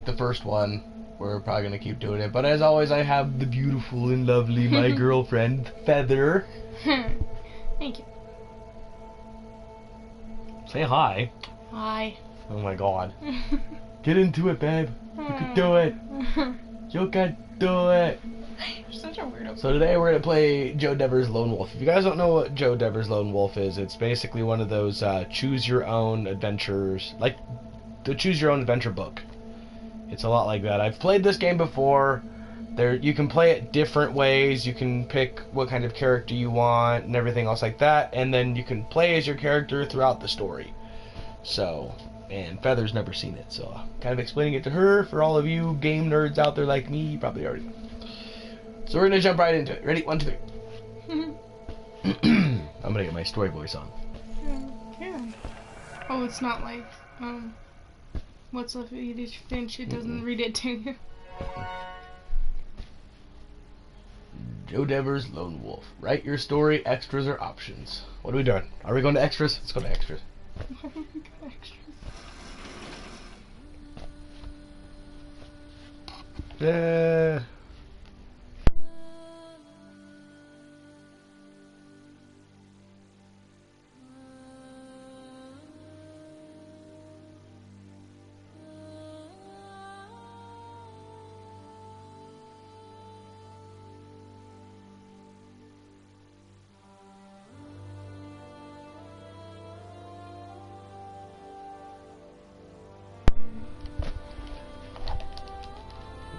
the first one, we're probably gonna keep doing it. But as always, I have the beautiful and lovely my girlfriend Feather. Thank you. Say hi. Hi. Oh my God. Get into it, babe. You can do it. You can do it. You're such a weirdo. So today we're gonna play Joe Devers Lone Wolf. If you guys don't know what Joe Devers Lone Wolf is, it's basically one of those choose your own adventures, like the choose your own adventure book. It's a lot like that. I've played this game before. You can play it different ways. You can pick what kind of character you want and everything else like that, and then you can play as your character throughout the story. So, and Feather's never seen it, so I'm kind of explaining it to her. For all of you game nerds out there like me, you probably already know. So we're gonna jump right into it. Ready? 1, 2, 3. I'm gonna get my story voice on. Yeah. Oh, it's not like What's Left of Edith Finch? It doesn't read it to you. Joe Devers Lone Wolf. Write your story, extras, or options. What are we doing? Are we going to extras? Let's go to extras. Yeah.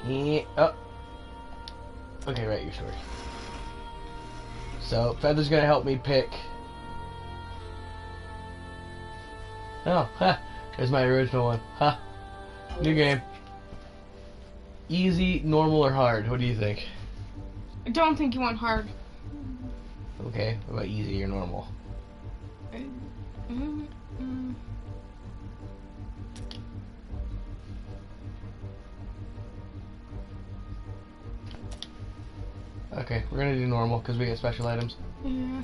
Yeah. Oh. Okay, write your story. So, Feather's gonna help me pick. Oh, ha! There's my original one. Ha! New game. Easy, normal, or hard? What do you think? I don't think you want hard. Okay, what about easy or normal? Okay, we're gonna do normal because we get special items. Yeah.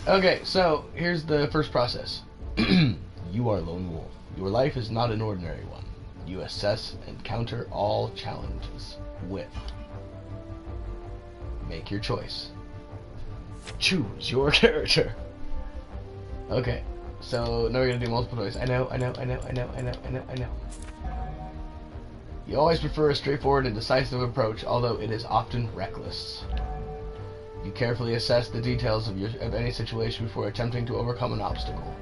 Okay, so here's the first process. You are Lone Wolf. Your life is not an ordinary one. You assess and counter all challenges with. Make your choice. Choose your character. Okay, so now we're gonna do multiple choice. I know. You always prefer a straightforward and decisive approach, although it is often reckless. You carefully assess the details of any situation before attempting to overcome an obstacle.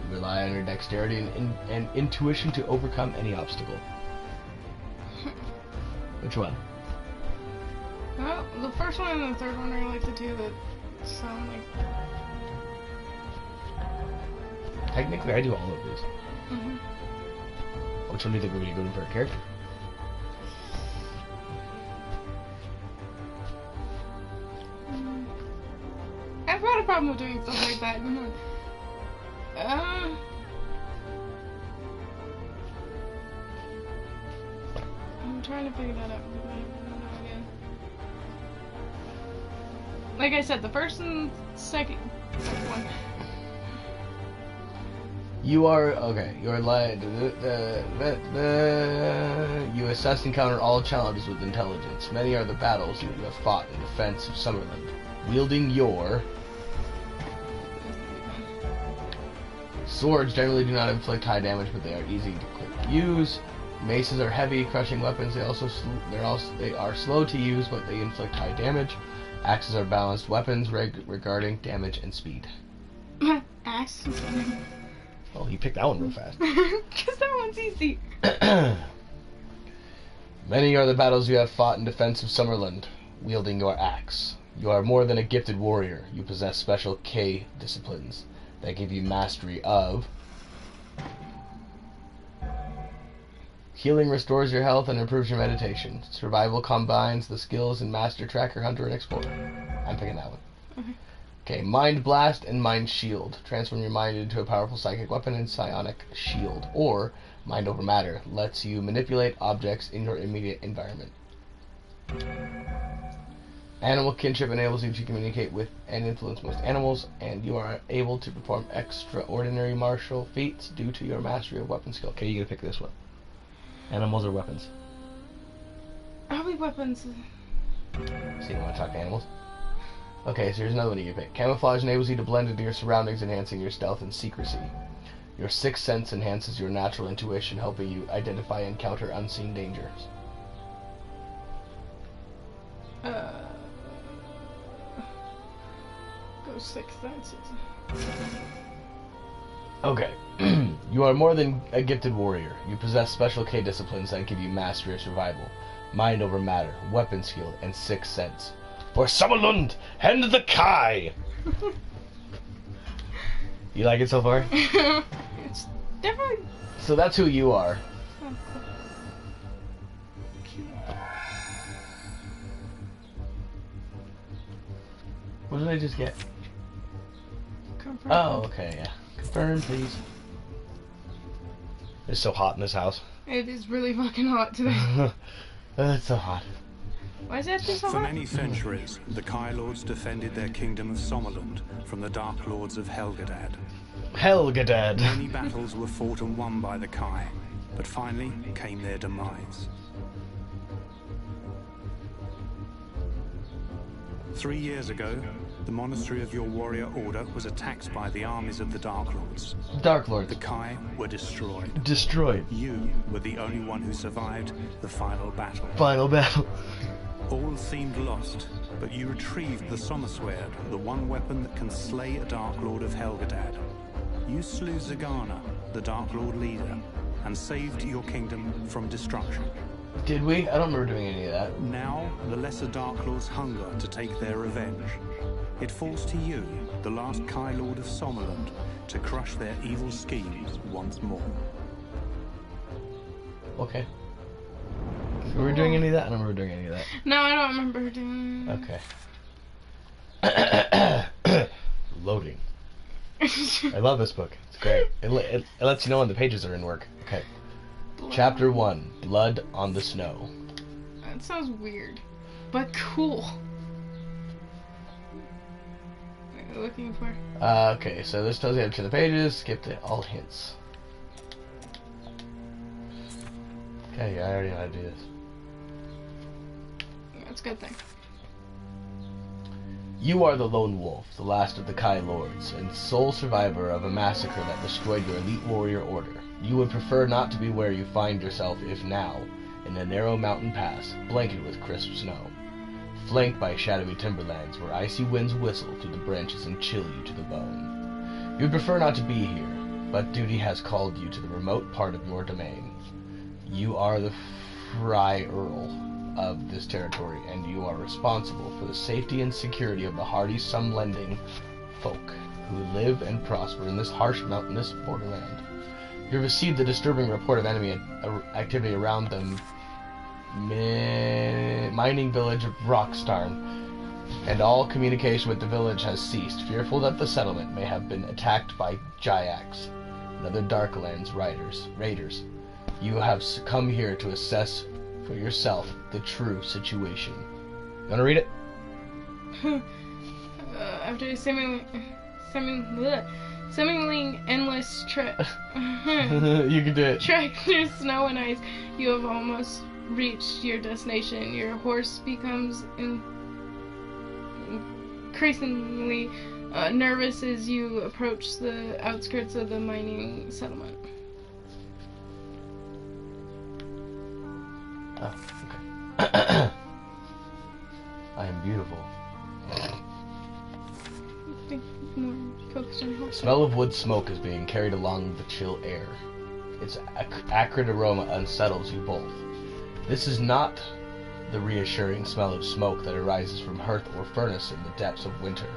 You rely on your dexterity and intuition to overcome any obstacle. Which one? Well, the first one and the third one are like the two that sound like... Technically, I do all of these. Which one do you think we're going to go for a character? I've got a problem with doing stuff like that. I'm trying to figure that out. Like I said, the first and second one. You are okay. You are you assess and counter all challenges with intelligence. Many are the battles you have fought in defense of Summerland, wielding your swords. Generally, do not inflict high damage, but they are easy to quickly use. Maces are heavy, crushing weapons. They are slow to use, but they inflict high damage. Axes are balanced weapons regarding damage and speed. Axe. Well, he picked that one real fast. Because that one's easy. Many are the battles you have fought in defense of Summerland, wielding your axe. You are more than a gifted warrior. You possess special K disciplines that give you mastery of healing, restores your health, and improves your meditation. Survival combines the skills in Master, Tracker, Hunter, and Explorer. I'm picking that one. Okay, Mind Blast and Mind Shield. Transform your mind into a powerful psychic weapon and psionic shield. Or Mind Over Matter. Lets you manipulate objects in your immediate environment. Animal Kinship enables you to communicate with and influence most animals, and you are able to perform extraordinary martial feats due to your mastery of weapon skill. Okay, you gotta pick this one. Animals or weapons? Probably weapons. So you want to talk to animals? Okay, so here's another one you can pick. Camouflage enables you to blend into your surroundings, enhancing your stealth and secrecy. Your sixth sense enhances your natural intuition, helping you identify and counter unseen dangers. Go sixth senses. Okay. You are more than a gifted warrior. You possess special K disciplines that give you mastery of survival, mind over matter, weapon skill, and sixth sense. For Sommerlund and the Kai! You like it so far? It's definitely... So that's who you are. Oh, What did I just get? confirm. Oh, okay, yeah. Confirm, please. It's so hot in this house. It is really fucking hot today. It's so hot. Why is that so For hot? many centuries, the Kai Lords defended their kingdom of Sommerlund from the Dark Lords of Helgadad. Helgadad. Many battles were fought and won by the Kai, but finally came their demise. 3 years ago, the monastery of your warrior order was attacked by the armies of the Dark Lords. Dark Lords. The Kai were destroyed. Destroyed. You were the only one who survived the final battle. Final battle. All seemed lost, but you retrieved the Sommersword, the one weapon that can slay a Dark Lord of Helgadad. You slew Zagana, the Dark Lord leader, and saved your kingdom from destruction. Did we? I don't remember doing any of that. Now, the lesser Dark Lords hunger to take their revenge. It falls to you, the last Kai Lord of Sommerlund, to crush their evil schemes once more. Okay. Were we doing any of that? I don't remember doing any of that. No, I don't remember doing Okay. Loading. I love this book. It's great. It lets you know when the pages are in work. Okay. Chapter 1. Blood on the Snow. That sounds weird, but cool. What are you looking for? Okay, so this tells you how to turn the pages. Skip to all hints. Okay, yeah, I already know how to do this. That's a good thing. You are the Lone Wolf, the last of the Kai Lords, and sole survivor of a massacre that destroyed your elite warrior order. You would prefer not to be where you find yourself if now, in a narrow mountain pass, blanketed with crisp snow, flanked by shadowy timberlands where icy winds whistle through the branches and chill you to the bone. You would prefer not to be here, but duty has called you to the remote part of your domain. You are the Frye Earl of this territory, and you are responsible for the safety and security of the hardy Sumlending folk who live and prosper in this harsh mountainous borderland. You have received the disturbing report of enemy activity around the mining village of Rockstarn, and all communication with the village has ceased, fearful that the settlement may have been attacked by Jayaks and other Darklands raiders. You have come here to assess for yourself the true situation. You want to read it? After seemingly endless trek You can do it. trek through snow and ice, you have almost reached your destination. Your horse becomes increasingly nervous as you approach the outskirts of the mining settlement. Oh, okay. I am beautiful. I think more focused on horse. Smell of wood smoke is being carried along the chill air. Its acrid aroma unsettles you both. This is not the reassuring smell of smoke that arises from hearth or furnace in the depths of winter.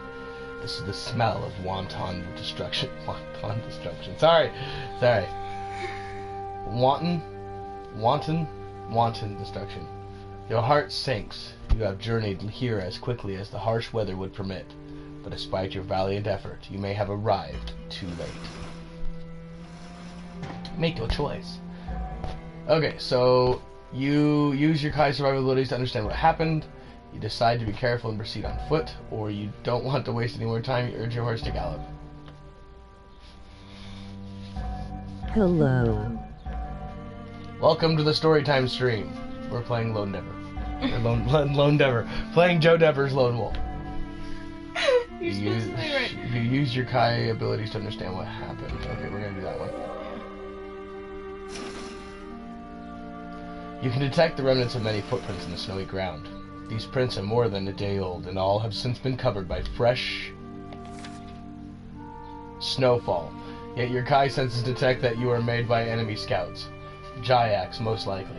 This is the smell of wanton destruction. Wanton destruction. Sorry. Wanton destruction. Your heart sinks. You have journeyed here as quickly as the harsh weather would permit, but despite your valiant effort, you may have arrived too late. Make your choice. Okay, so you use your Kai survival abilities to understand what happened. You decide to be careful and proceed on foot, or you don't want to waste any more time. You urge your horse to gallop. Welcome to the Storytime stream. We're playing Lone Dever. Or Lone Dever. Playing Joe Dever's Lone Wolf. You're supposed to say right. You use your Kai abilities to understand what happened. Okay, we're gonna do that one. You can detect the remnants of many footprints in the snowy ground. These prints are more than a day old, and all have since been covered by fresh snowfall. Yet your Kai senses detect that you are made by enemy scouts. Jayaks, most likely.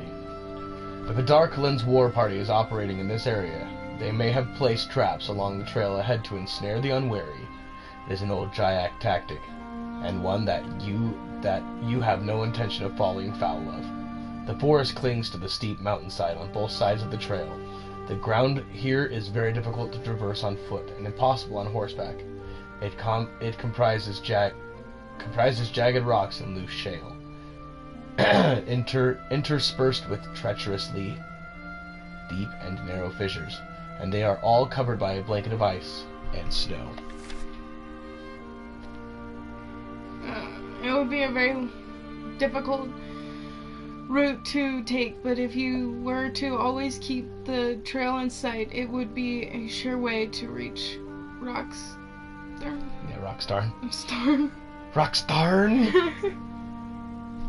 If a Darklands war party is operating in this area, they may have placed traps along the trail ahead to ensnare the unwary. It is an old Jayak tactic, and one that you have no intention of falling foul of. The forest clings to the steep mountainside on both sides of the trail. The ground here is very difficult to traverse on foot and impossible on horseback. It comprises jagged rocks and loose shale, interspersed with treacherously deep and narrow fissures, and they are all covered by a blanket of ice and snow. It would be a very difficult route to take, but if you were to always keep the trail in sight, it would be a sure way to reach Rockstarn. Yeah, Rockstarn. Starn. Rockstarn!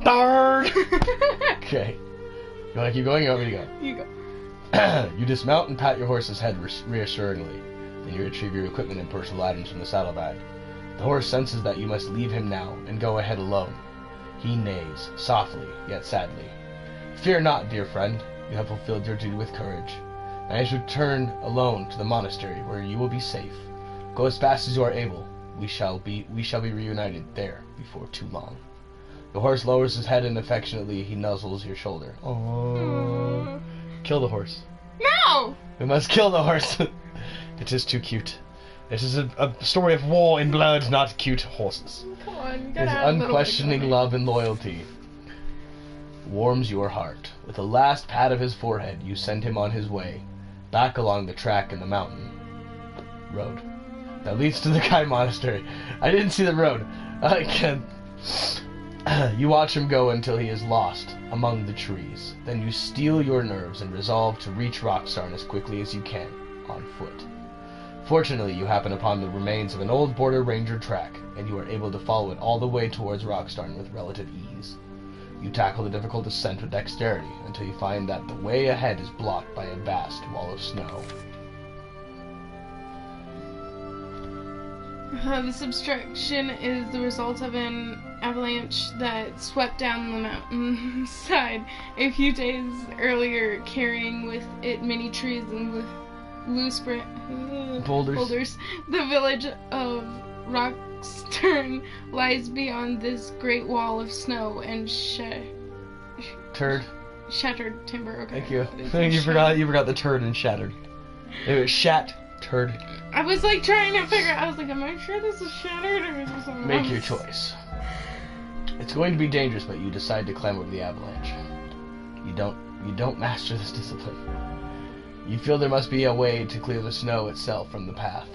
Darn! Okay. You want to keep going? You want me to go? You go. You dismount and pat your horse's head reassuringly. Then you retrieve your equipment and personal items from the saddlebag. The horse senses that you must leave him now and go ahead alone. He neighs, softly, yet sadly. Fear not, dear friend. You have fulfilled your duty with courage. I shall return alone to the monastery, where you will be safe. Go as fast as you are able. We shall be reunited there before too long. The horse lowers his head and affectionately he nuzzles your shoulder. Oh. Kill the horse. No! We must kill the horse. It is too cute. This is a story of war and blood, not cute horses. Come on, His unquestioning love and loyalty warms your heart. With a last pat of his forehead, you send him on his way, back along the track in the mountain road that leads to the Kai Monastery. I didn't see the road. You watch him go until he is lost among the trees. Then you steel your nerves and resolve to reach Rockstarn as quickly as you can, on foot. Fortunately, you happen upon the remains of an old border ranger track, and you are able to follow it all the way towards Rockstarn with relative ease. You tackle the difficult ascent with dexterity until you find that the way ahead is blocked by a vast wall of snow. This obstruction is the result of an avalanche that swept down the mountainside a few days earlier, carrying with it many trees and loose boulders. The village of Rockstarn lies beyond this great wall of snow and shattered timber. Okay. Thank you. You forgot the turd and shattered. It was turd. I was like trying to figure out. I was like, am I sure this is shattered or is this something Make else? your choice. It's going to be dangerous, but you decide to climb over the avalanche. You don't master this discipline. You feel there must be a way to clear the snow itself from the path.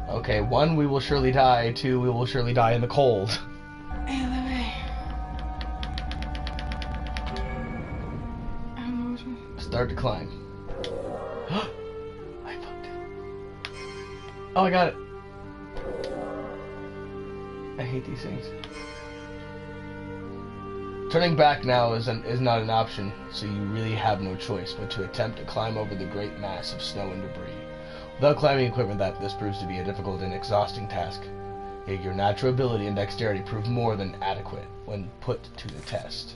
Okay, 1, we will surely die. 2, we will surely die in the cold. Either way. Start to climb. I fucked it. Oh, I got it. I hate these things. Turning back now is not an option, so you really have no choice but to attempt to climb over the great mass of snow and debris. Without climbing equipment, this proves to be a difficult and exhausting task. Yet your natural ability and dexterity prove more than adequate when put to the test.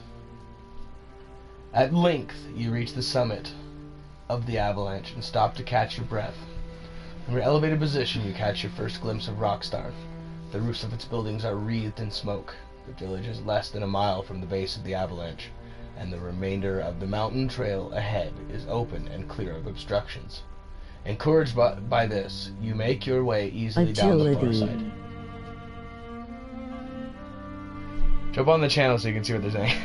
At length, you reach the summit of the avalanche and stop to catch your breath. From your elevated position, you catch your first glimpse of Rockstarn. The roofs of its buildings are wreathed in smoke. The village is less than a mile from the base of the avalanche, and the remainder of the mountain trail ahead is open and clear of obstructions. Encouraged by this, you make your way easily down the far side. Jump on the channel so you can see what they're saying.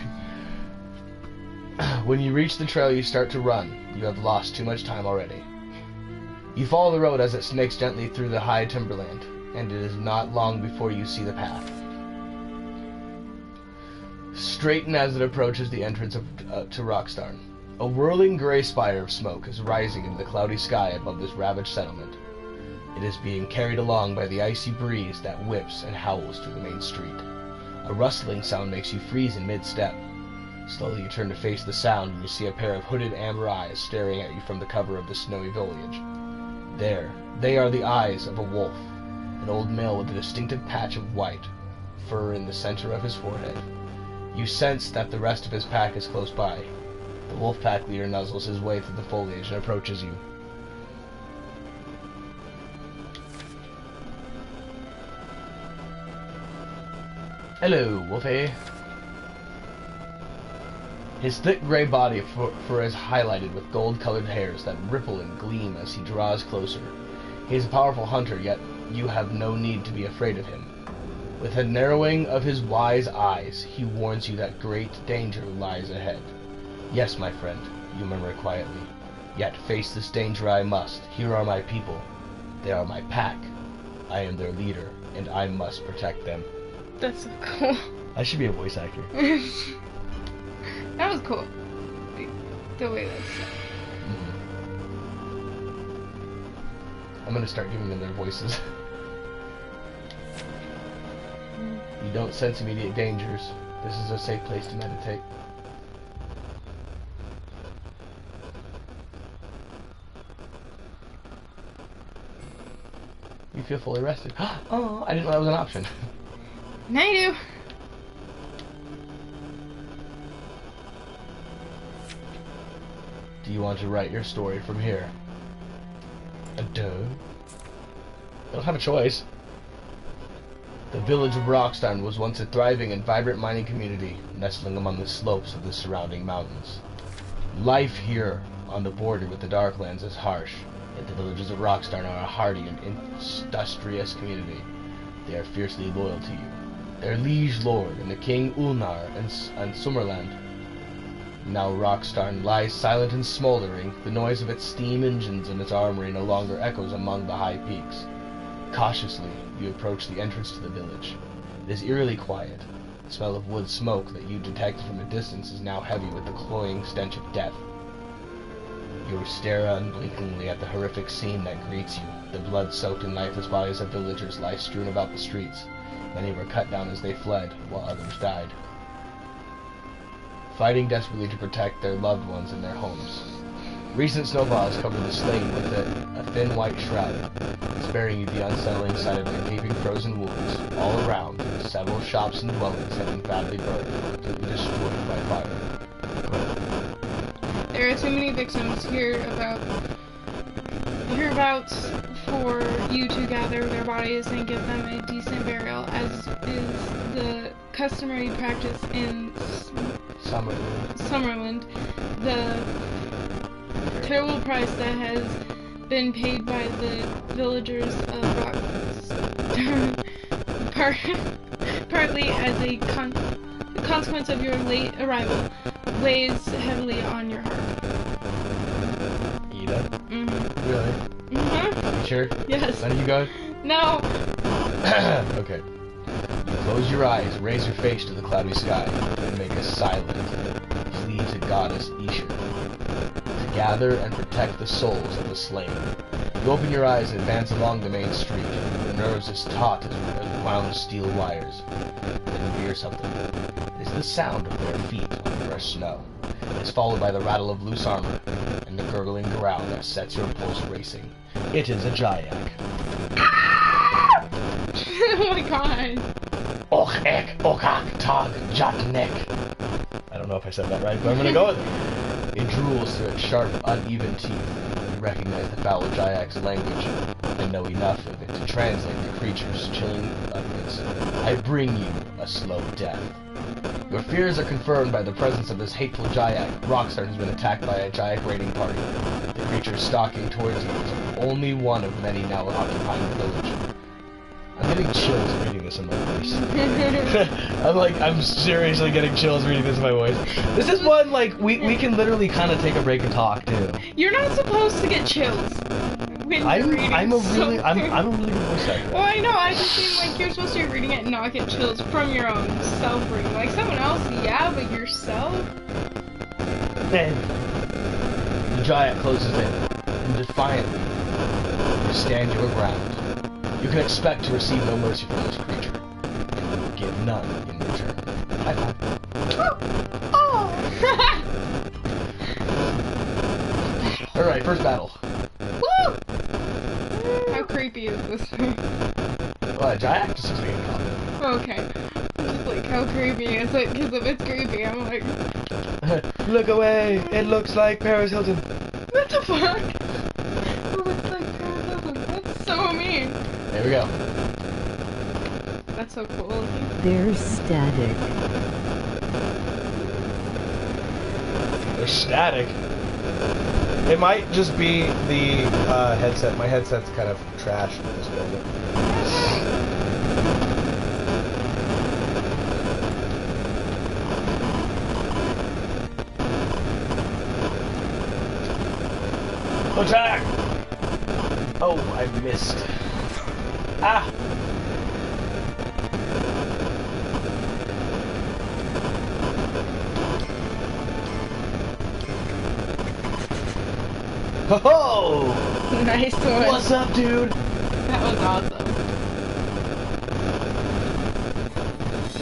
When you reach the trail, you start to run. You have lost too much time already. You follow the road as it snakes gently through the high timberland, and it is not long before you see the path. straighten as it approaches the entrance to Rockstarn. A whirling gray spire of smoke is rising into the cloudy sky above this ravaged settlement. It is being carried along by the icy breeze that whips and howls through the main street. A rustling sound makes you freeze in mid-step. Slowly you turn to face the sound and you see a pair of hooded amber eyes staring at you from the cover of the snowy foliage. There, they are the eyes of a wolf, an old male with a distinctive patch of white fur in the center of his forehead. You sense that the rest of his pack is close by. The wolf pack leader nuzzles his way through the foliage and approaches you. Hello, Wolfie. His thick gray body fur is highlighted with gold-colored hairs that ripple and gleam as he draws closer. He is a powerful hunter, yet you have no need to be afraid of him. With a narrowing of his wise eyes, he warns you that great danger lies ahead. Yes, my friend, you murmur quietly. Yet face this danger I must. Here are my people. They are my pack. I am their leader, and I must protect them. That's so cool. I should be a voice actor. That was cool. The way that's said. I'm gonna start giving them their voices. You don't sense immediate dangers. This is a safe place to meditate. You feel fully rested. Oh, I didn't know that was an option. Now you do. Do you want to write your story from here? Duh. You don't have a choice. The village of Rockstarn was once a thriving and vibrant mining community, nestling among the slopes of the surrounding mountains. Life here, on the border with the Darklands, is harsh, yet the villagers of Rockstarn are a hardy and industrious community. They are fiercely loyal to you. Their liege lord and the king Ulnar and Summerland. Now Rockstarn lies silent and smoldering. The noise of its steam engines and its armory no longer echoes among the high peaks. Cautiously, you approach the entrance to the village. It is eerily quiet. The smell of wood smoke that you detected from a distance is now heavy with the cloying stench of death. You stare unblinkingly at the horrific scene that greets you. The blood-soaked and lifeless bodies of villagers lie strewn about the streets. Many were cut down as they fled, while others died, fighting desperately to protect their loved ones and their homes. Recent snowfalls covered the slain with a thin white shroud, sparing you the unsettling sight of their gaping frozen wounds. All around, several shops and dwellings have been badly burned, completely destroyed by fire. There are too many victims hereabouts for you to gather their bodies and give them a decent burial, as is the customary practice in Summerland. The terrible price that has been paid by the villagers of Rockstarn, partly as a consequence of your late arrival, weighs heavily on your heart. Ida? Mm-hmm. Really? Mm-hmm. You sure? Yes. When are you going? No. Okay. You close your eyes, raise your face to the cloudy sky, and make a silent plea to goddess Ishur to gather and protect the souls of the slain. You open your eyes and advance along the main street, your nerves as taut as wound steel wires. Then you hear something. It is the sound of their feet on the fresh snow. It is followed by the rattle of loose armor, and the gurgling growl that sets your pulse racing. It is a Jyak. Oh my god. Och ek okak tag jatnek. I don't know if I said that right, but I'm gonna go with it. It drools through its sharp, uneven teeth. You recognize the foul Jyak's language, and know enough of it to translate the creature's chilling utterance. I bring you a slow death. Your fears are confirmed by the presence of this hateful Jyak. Rockstarn has been attacked by a Jyak raiding party. The creature stalking towards you is only one of many now occupying the village. I'm getting chills reading this in my voice. I'm seriously getting chills reading this in my voice. This is one, like, we can literally kind of take a break and talk, too. You're not supposed to get chills. when you're reading I'm a really something. I'm a really good voice actor. Well, I know. I just mean like you're supposed to be reading it and not get chills from your own self-reading. Like someone else, yeah, but yourself. Then the giant closes in and defiantly you stand your ground. You can expect to receive no mercy from this creature. You will give none in return. High five. Oh! Alright, first battle. Woo! How creepy is this thing? Well, a giant just looks like a cop. Okay. Just like, how creepy is it? Because if it's creepy, I'm like, Look away! It looks like Paris Hilton. what the fuck? It looks like Paris. That's so mean. There we go. That's so cool looking. There's static. There's static. It might just be the headset. My headset's kind of trash in this building. Attack! Oh, I missed. Ah! Ho ho! Nice one. What's up, dude? That was awesome.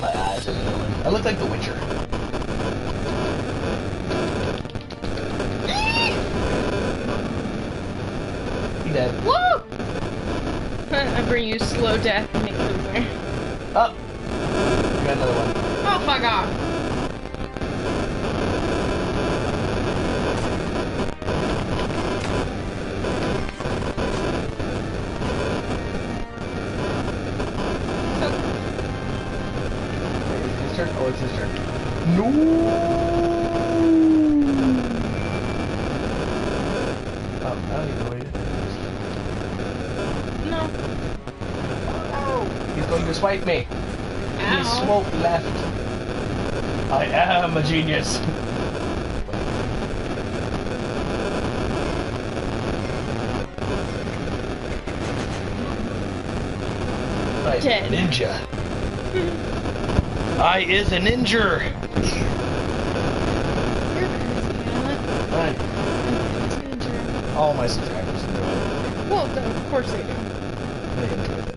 My eyes are going. I look like The Witcher. He dead. Woo! I bring you slow death and make them there. Oh! We got another one. Oh, fuck off. His turn? Oh, it's his turn. No! Oh, I don't even know what he did. No. He's going to swipe me. He Ow. smoke left. I am a genius. Right, Dead. ninja. I is a ninja. You're crazy, Right. Alan. All my subscribers enjoy it. Well, of course they do. They enjoy that.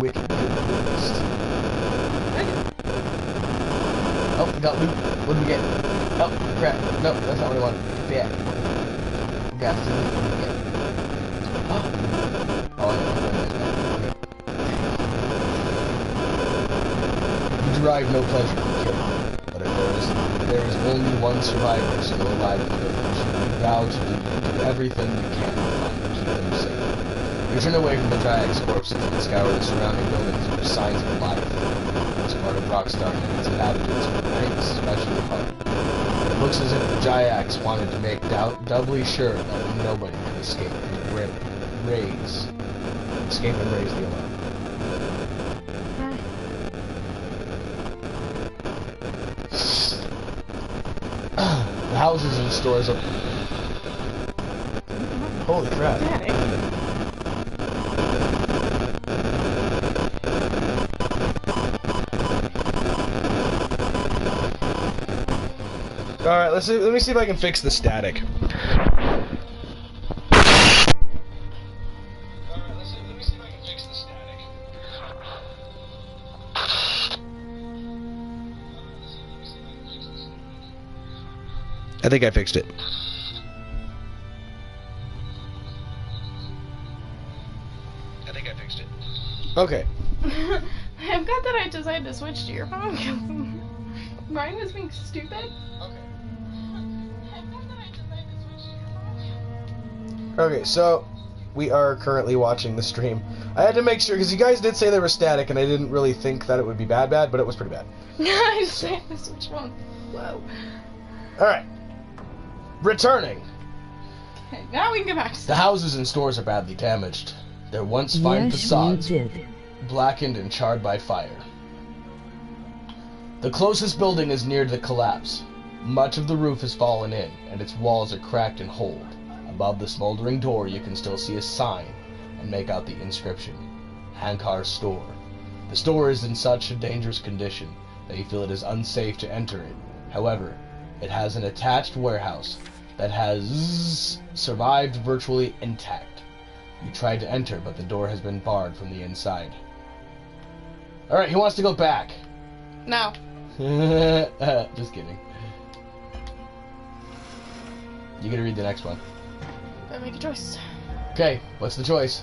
Wicked good list. Oh, we got loot. What do we get? Oh, crap. Nope, that's not what I want. Yeah. We got some loot. What do we get? Oh, yeah. You derive no pleasure from killing, but there is only one survivor still alive in the village. You vow to do everything you can to keep them safe. You turn away from the Dryad's corpses and scour the surrounding buildings for signs of life. This part of Rockstar and its inhabitants were great, especially hard. It looks as if the Jayaks wanted to make doubly sure that nobody could escape and raise the alarm. The houses and stores up. Holy crap. Static. Alright, let me see if I can fix the static. I think I fixed it. Okay. I'm glad that I decided to switch to your phone because Ryan was being stupid. Okay, so we are currently watching the stream. I had to make sure, because you guys did say they were static, and I didn't really think that it would be bad, but it was pretty bad. I decided to switch phones. Whoa. Alright. Returning. Okay, now we can get back to The houses and stores are badly damaged. Their once fine Yes, we facades did. blackened and charred by fire. The closest building is near the collapse. Much of the roof has fallen in, and its walls are cracked and holed. Above the smoldering door you can still see a sign and make out the inscription, Hankar's Store. The store is in such a dangerous condition that you feel it is unsafe to enter it. However, it has an attached warehouse that has survived virtually intact. You tried to enter, but the door has been barred from the inside. Alright, who wants to go back? No. Just kidding. You gotta read the next one. Gotta make a choice. Okay, what's the choice?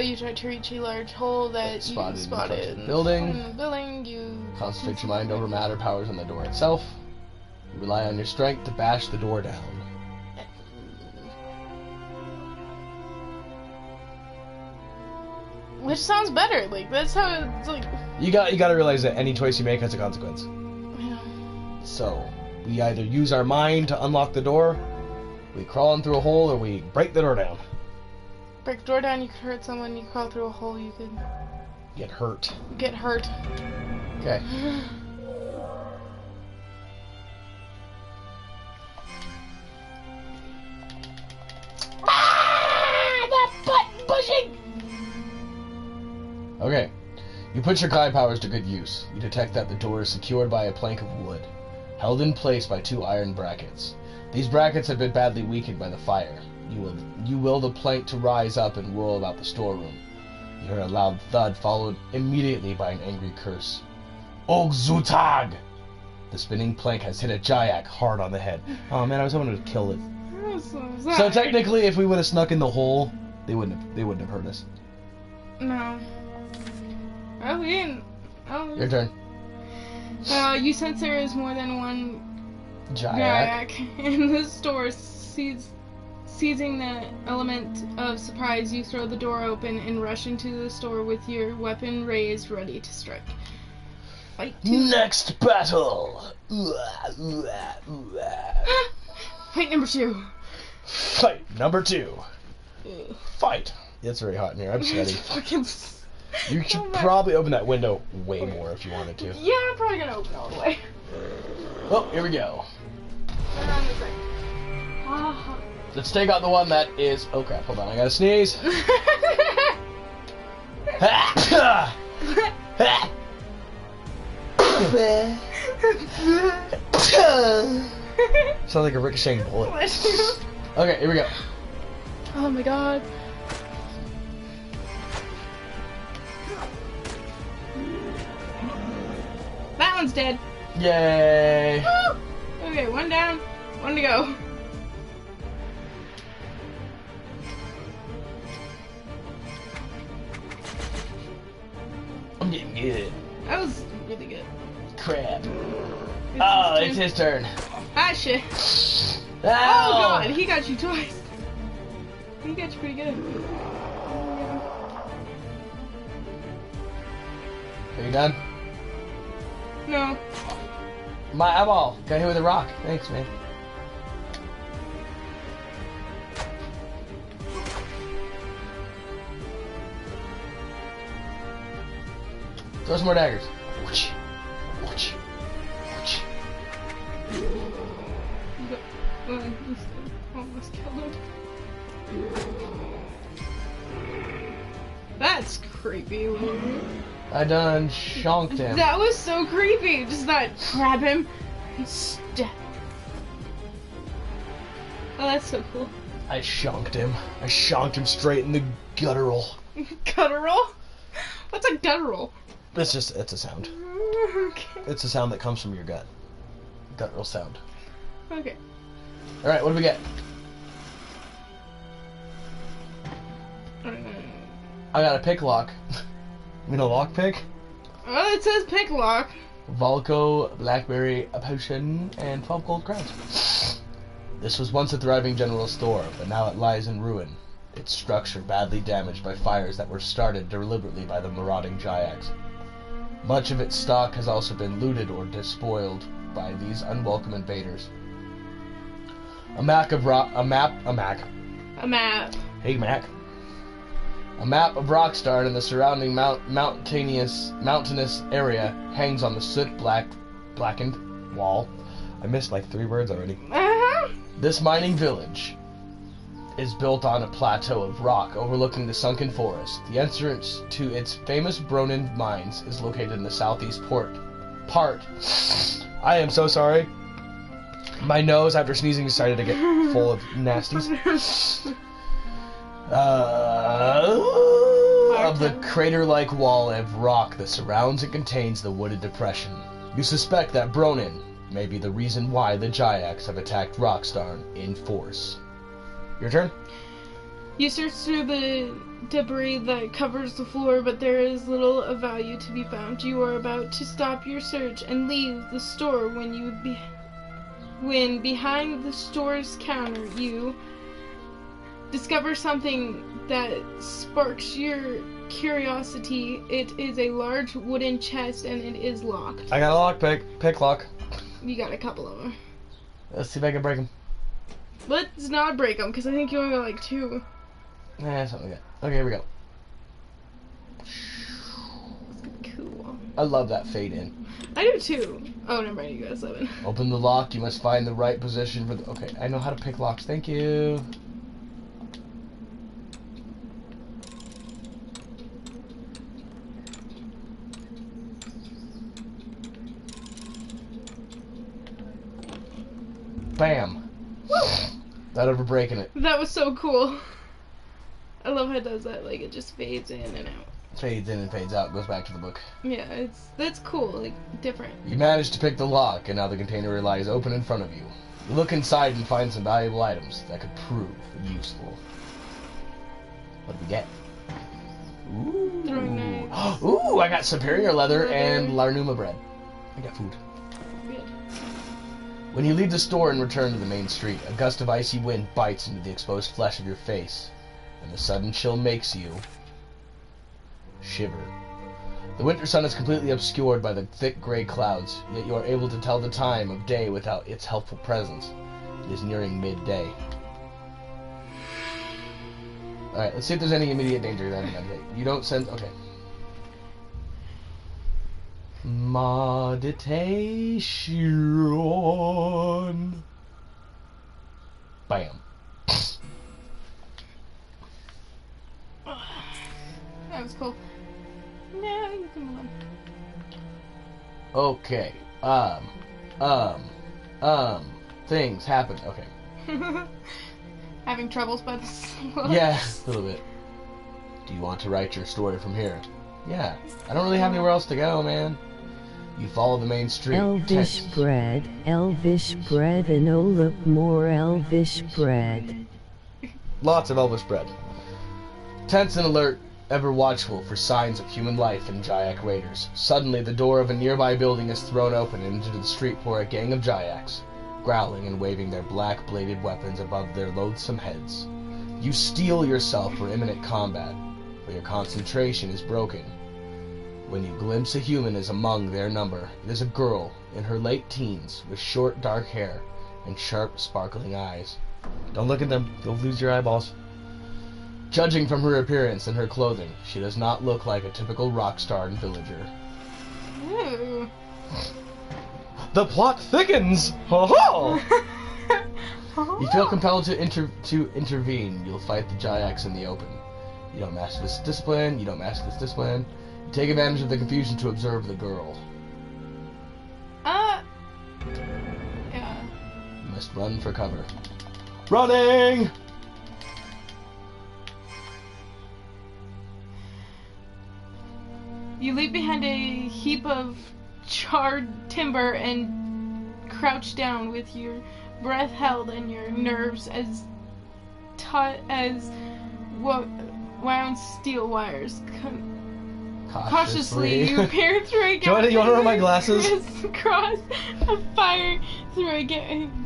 You try to reach a large hole that you spotted in the building. In the building, you Concentrate your mind over matter powers on the door itself. You rely on your strength to bash the door down. Which sounds better. Like that's how it's like. You gotta realize that any choice you make has a consequence. Yeah. So we either use our mind to unlock the door, we crawl in through a hole, or we break the door down. Break the door down. You could hurt someone. You crawl through a hole. You could Get hurt. get hurt. Okay. That button pushing. Okay. You put your Kai powers to good use. You detect that the door is secured by a plank of wood, held in place by 2 iron brackets. These brackets have been badly weakened by the fire. You will the plank to rise up and whirl about the storeroom. You hear a loud thud, followed immediately by an angry curse. Og Zutag! The spinning plank has hit a Jyak hard on the head. Oh man, I was hoping to kill it. So technically, if we would have snuck in the hole, they wouldn't have hurt us. No. Oh, we didn't. Oh. Your turn. You sense there is more than one Jyak. Jyak in the store. Seizing the element of surprise, you throw the door open and rush into the store with your weapon raised, ready to strike. Fight to Next battle. Fight number 2. Fight number 2. Fight. It's very hot in here. I'm sweaty. Fucking. You should Oh my- probably open that window way more if you wanted to. Yeah, I'm probably gonna open it all the way. Oh, here we go. Turn on the thing. Ah. Let's take out the one that is... Oh crap, hold on, I gotta sneeze. Sounds like a ricocheting bullet. Bless you. Okay, here we go. Oh my god. That one's dead. Yay! Woo! Okay, one down, one to go. I'm getting good. That was really good. Crap. It's Oh, his it's turn. his turn. Ah, shit. Ow! Oh god, he got you twice. He got you pretty good. Are you done? No. My eyeball. Got hit with a rock. Thanks, man. Throw some more daggers. Whoosh. Whoosh. Whoosh. Almost killed him. That's creepy. I done shonked him. That was so creepy. Just that grab him and stab. Oh, that's so cool. I shonked him. I shonked him straight in the guttural. Guttural? What's a guttural? It's a sound. Okay. It's a sound that comes from your gut. Guttural sound. Okay. Alright, what do we get? I got a pick lock. You mean a lock pick? Well, it says pick lock. Volco, Blackberry, a potion, and 12 gold crowns. This was once a thriving general store, but now it lies in ruin. Its structure badly damaged by fires that were started deliberately by the marauding Jyaks. Much of its stock has also been looted or despoiled by these unwelcome invaders. A map. Hey, Mac. A map of Rockstar and the surrounding mountainous area hangs on the soot-blackened wall I missed like 3 words already. Uh-huh. This mining village is built on a plateau of rock overlooking the sunken forest. The entrance to its famous Bronin mines is located in the southeast part. I am so sorry. My nose, after sneezing, decided to get full of nasties. Of the crater-like wall of rock that surrounds and contains the wooded depression. You suspect that Bronin may be the reason why the Jayaks have attacked Rockstar in force. Your turn? You search through the debris that covers the floor, but there is little of value to be found. You are about to stop your search and leave the store when behind the store's counter you discover something that sparks your curiosity. It is a large wooden chest and it is locked. I got a lockpick. Pick lock. You got a couple of them. Let's see if I can break them. Let's not break them, because I think you only got like 2. Something like that. Okay, here we go. Cool. I love that fade in. I do too. Oh, never mind, you got 7. Open the lock. You must find the right position for the... Okay, I know how to pick locks. Thank you. Bam. Without ever breaking it. That was so cool. I love how it does that. Like, it just fades in and out. Fades in and fades out. Goes back to the book. Yeah, that's cool. Like, different. You managed to pick the lock, and now the container lies open in front of you. You look inside and find some valuable items that could prove useful. What do we get? Ooh. Throwing knives. Ooh, I got superior leather and Larnuma bread. I got food. Good. When you leave the store and return to the main street, a gust of icy wind bites into the exposed flesh of your face, and the sudden chill makes you shiver. The winter sun is completely obscured by the thick gray clouds, yet you are able to tell the time of day without its helpful presence. It is nearing midday. Alright, let's see if there's any immediate danger then. You don't sense... Okay. Meditation. Bam. That was cool. Now you can move on. Okay. Things happen. Okay. Having troubles by the slopes. Yeah, a little bit. Do you want to write your story from here? Yeah. I don't really have anywhere else to go, man. You follow the main street. Elvish bread, and oh look more elvish bread. Lots of Elvish bread. Tense and alert, ever watchful for signs of human life and Jayak raiders. Suddenly, the door of a nearby building is thrown open, and into the street pour a gang of Jayaks, growling and waving their black-bladed weapons above their loathsome heads. You steel yourself for imminent combat, but your concentration is broken. When you glimpse a human as among their number, it is a girl in her late teens with short dark hair and sharp sparkling eyes. Don't look at them, you'll lose your eyeballs. Judging from her appearance and her clothing, she does not look like a typical Rockstar villager. Ooh. The plot thickens! Ho-ho! You feel compelled to intervene. You'll fight the Jayaks in the open. You don't master this discipline. You take advantage of the confusion to observe the girl. Yeah. You must run for cover. Running! You leap behind a heap of charred timber and crouch down with your breath held and your nerves as taut as wound steel wires. Cautiously, you peer through a gap. You want to wear my glasses? Cross a fire through a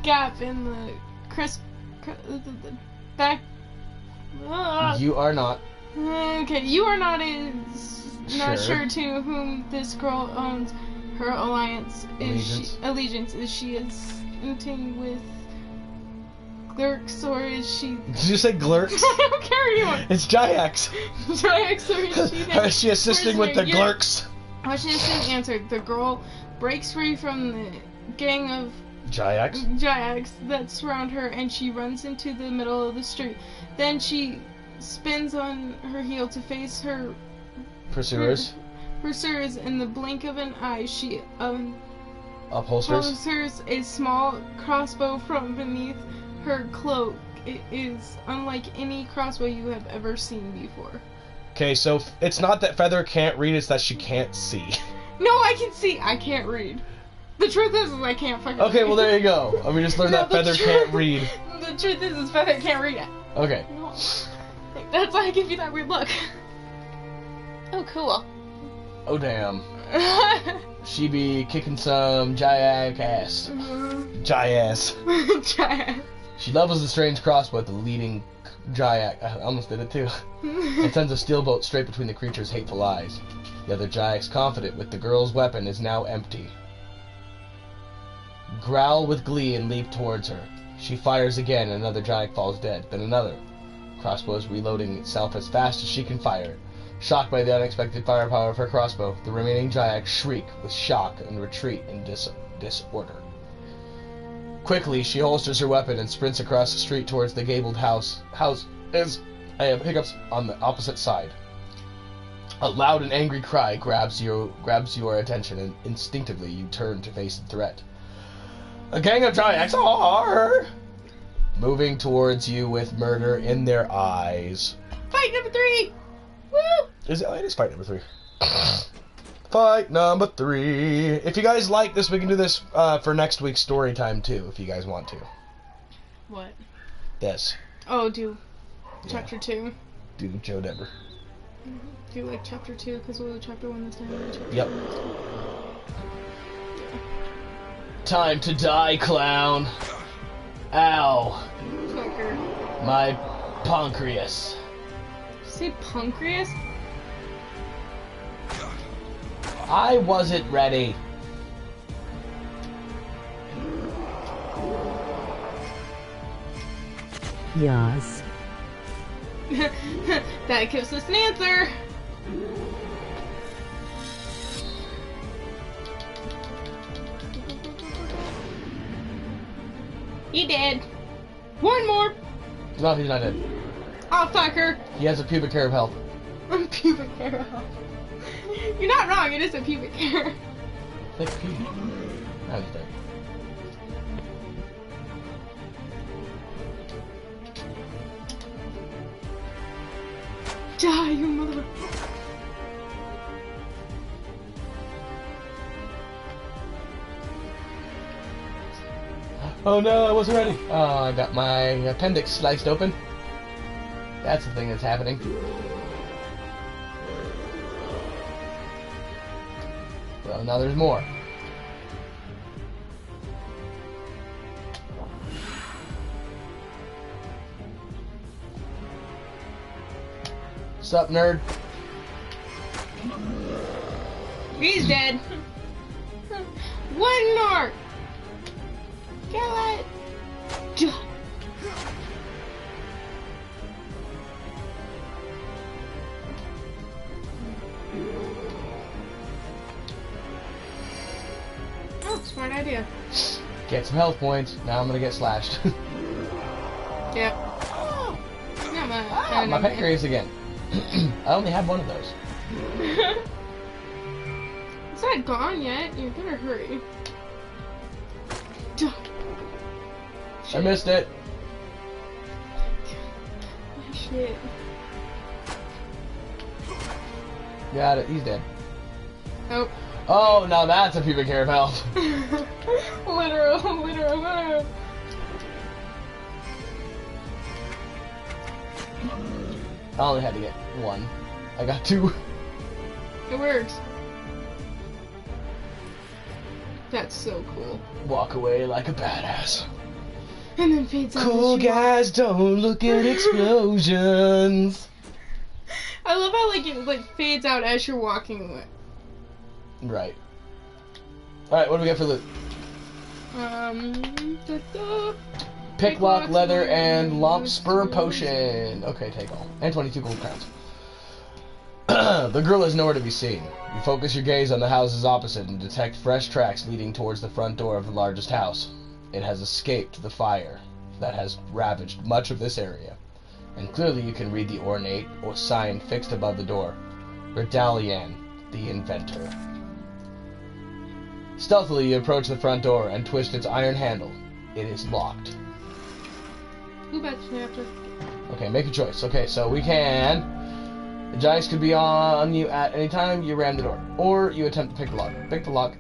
gap in the crisp back. You are not. Okay, you are not sure to whom this girl owns her allegiance. Is she inting with Glurks, or is she... Did you say Glurks? I don't care anymore. It's Jayaks. Jayaks, or is she... Is she assisting with the Glurks? She didn't answer. The girl breaks free from the gang of Jayaks that surround her, and she runs into the middle of the street. Then she spins on her heel to face her Pursuers. pursuers. In the blink of an eye, she Upholsters. pulls a small crossbow from beneath her cloak. It is unlike any crossbow you have ever seen before. Okay, so it's not that Feather can't read, it's that she can't see. No, I can see. I can't read. The truth is I can't fucking read. Okay, well there you go. We just learned that the Feather truth- can't read. The truth is Feather can't read it. Okay. No. That's why I give you that weird look. Oh, cool. Oh damn. She be kicking some Jayak ass. Jyass. Giant. She levels the strange crossbow at the leading Jayak. I almost did it too. And sends a steel bolt straight between the creature's hateful eyes. The other Jayaks, confident with the girl's weapon, is now empty. Growl with glee and leap towards her. She fires again, and another Jayak falls dead. Then another. Crossbow is reloading itself as fast as she can fire. Shocked by the unexpected firepower of her crossbow, the remaining Jayaks shriek with shock and retreat in disorder. Quickly, she holsters her weapon and sprints across the street towards the gabled house. I have hiccups on the opposite side. A loud and angry cry grabs your attention, and instinctively you turn to face the threat. A gang of Jayaks are moving towards you with murder in their eyes. Fight number 3! Woo! It is fight number 3. Fight number 3. If you guys like this, we can do this for next week's story time too, if you guys want to. What? This. Oh, do chapter 2. Do Joe Dever. Do like chapter 2, because we'll do chapter 1 this time. And chapter Yep. 2 next time. Time to die, clown. Ow. Fucker. My pancreas. Did you say pancreas? I wasn't ready. Yas. That gives us an answer. He did. One more. No, he's not dead. Oh, fucker. He has a pubic hair of health. Pubic hair. You're not wrong. It is a pubic hair. Like pubic. Now he's dead. Die, you mother. Oh no, I wasn't ready. Oh, I got my appendix sliced open. That's the thing that's happening. Well, now there's more. Sup, nerd? He's dead. One more. Kill it. Oh, smart idea. Get some health points. Now I'm gonna get slashed. Yep. My pancreas again. I only have one of those. It's not gone yet. You better hurry. I missed it. Shit. Got it. He's dead. Oh. Oh, now that's a pubic hair of health. literal. I only had to get one. I got two. It works. That's so cool. Walk away like a badass. And then fades out. Cool as you walk. guys don't look at explosions. I love how it fades out as you're walking away. Right. Alright, what do we got for loot? Picklock, leather, and Lomp Spur Potion. Okay, take all. And 22 gold crowns. The girl is nowhere to be seen. You focus your gaze on the houses opposite and detect fresh tracks leading towards the front door of the largest house. It has escaped the fire that has ravaged much of this area, and clearly you can read the ornate or sign fixed above the door. Redalian, the inventor. Stealthily you approach the front door and twist its iron handle. It is locked. Who bets me after? Okay, make a choice. Okay, so we can... The giants could be on you at any time. You ram the door. Or you attempt to pick the lock. Pick the lock.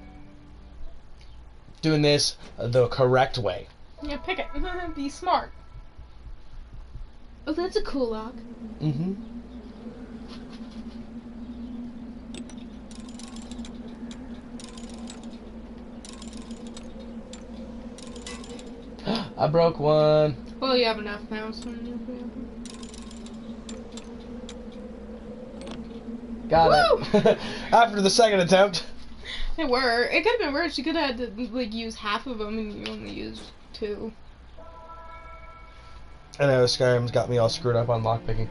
Doing this the correct way. Yeah, pick it. Be smart. Oh, that's a cool lock. Mm-hmm. I broke one. Well, you have enough now, so you'll be able. Got it. After the second attempt. It were. It could have been worse. You could have had to like use half of them, and you only used 2. I know Skyrim's got me all screwed up on lockpicking.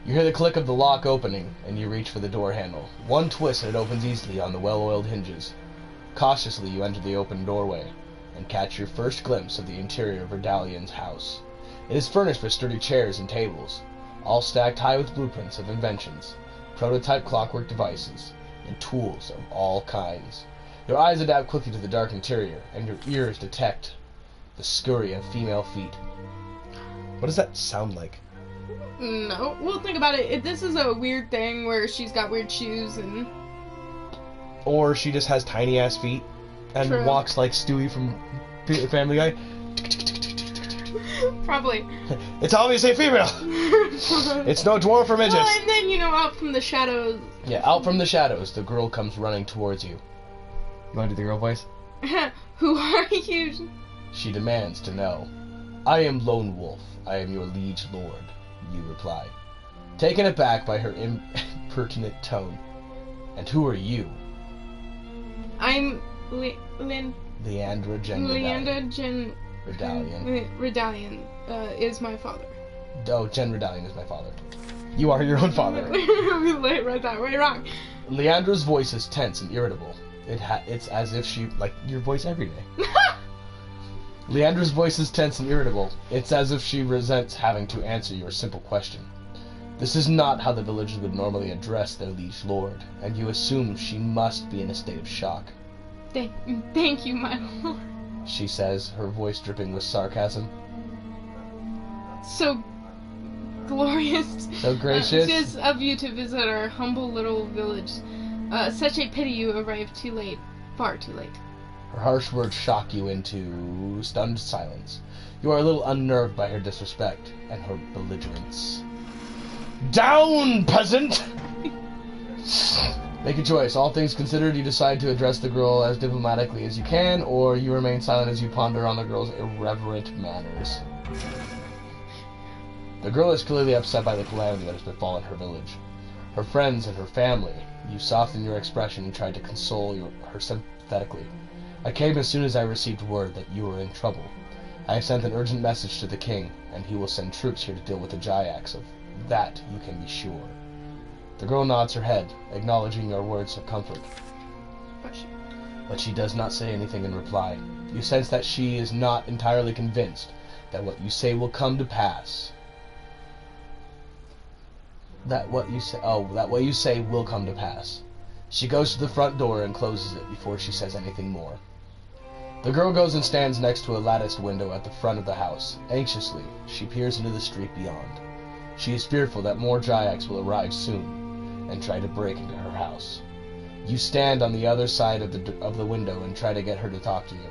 You hear the click of the lock opening, and you reach for the door handle. One twist and it opens easily on the well-oiled hinges. Cautiously you enter the open doorway, and catch your first glimpse of the interior of Redalian's house. It is furnished with sturdy chairs and tables, all stacked high with blueprints of inventions, prototype clockwork devices, and tools of all kinds. Your eyes adapt quickly to the dark interior, and your ears detect the scurry of female feet. What does that sound like? No. Well, think about it. This is a weird thing where she's got weird shoes and... Or she just has tiny-ass feet and True. walks like Stewie from Family Guy. Probably. It's obviously a female! It's no dwarf or midget. Well, and then, you know, out from the shadows... Yeah, out from the shadows, the girl comes running towards you. You want to do the girl voice? Who are you? She demands to know. I am Lone Wolf. I am your liege lord, you reply, taken aback by her impertinent tone. And who are you? I'm Leandra Jen Redalian. Redalian is my father. Oh, Jen Redalian is my father. You are your own father. Read that way wrong. Leandra's voice is tense and irritable. It's as if she... Like, your voice every day. Leandra's voice is tense and irritable. It's as if she resents having to answer your simple question. This is not how the villagers would normally address their liege lord, and you assume she must be in a state of shock. Thank you, my lord. She says, her voice dripping with sarcasm. So glorious. So gracious. Just of you to visit our humble little village. Such a pity you arrived too late. Far too late. Her harsh words shock you into stunned silence. You are a little unnerved by her disrespect and her belligerence. Down, peasant! Make a choice. All things considered, you decide to address the girl as diplomatically as you can, or you remain silent as you ponder on the girl's irreverent manners. The girl is clearly upset by the calamity that has befallen her village. Her friends and her family. You soften your expression and try to console her sympathetically. I came as soon as I received word that you were in trouble. I have sent an urgent message to the king, and he will send troops here to deal with the Jayaks. Of that you can be sure. The girl nods her head, acknowledging your words of comfort. But she does not say anything in reply. You sense that she is not entirely convinced that what you say will come to pass. That what you say will come to pass. She goes to the front door and closes it before she says anything more. The girl goes and stands next to a latticed window at the front of the house. Anxiously, she peers into the street beyond. She is fearful that more Jayaks will arrive soon and try to break into her house. You stand on the other side of the window and try to get her to talk to you.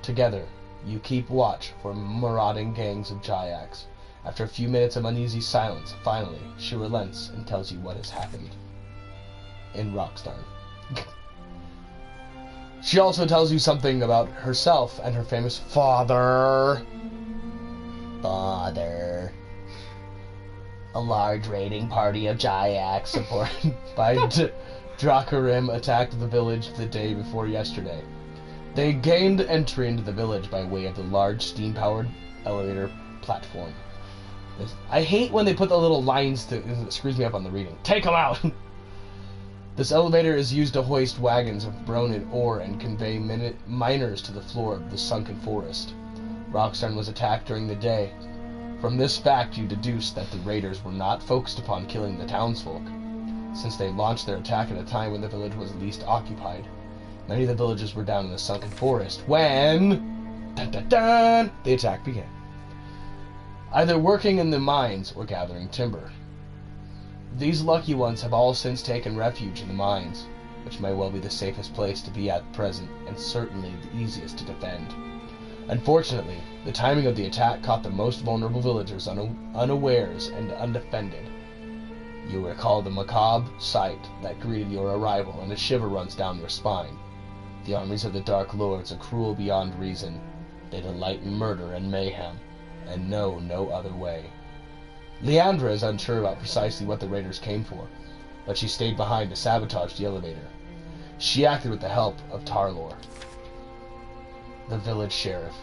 Together, you keep watch for marauding gangs of Jayaks. After a few minutes of uneasy silence, finally, she relents and tells you what has happened in Rockstar. She also tells you something about herself and her famous father. A large raiding party of Jayaks supported by Drakarim attacked the village the day before yesterday. They gained entry into the village by way of the large steam-powered elevator platform. I hate when they put the little lines it screws me up on the reading. Take them out! This elevator is used to hoist wagons of Bronin ore and convey miners to the floor of the sunken forest. Roxxon was attacked during the day. From this fact you deduce that the raiders were not focused upon killing the townsfolk, since they launched their attack at a time when the village was least occupied. Many of the villagers were down in the sunken forest when the attack began, either working in the mines or gathering timber. These lucky ones have all since taken refuge in the mines, which may well be the safest place to be at present, and certainly the easiest to defend. Unfortunately, the timing of the attack caught the most vulnerable villagers unawares and undefended. You recall the macabre sight that greeted your arrival, and a shiver runs down your spine. The armies of the Dark Lords are cruel beyond reason. They delight in murder and mayhem, and know no other way. Leandra is unsure about precisely what the raiders came for, but she stayed behind to sabotage the elevator. She acted with the help of Tarlor, the village sheriff.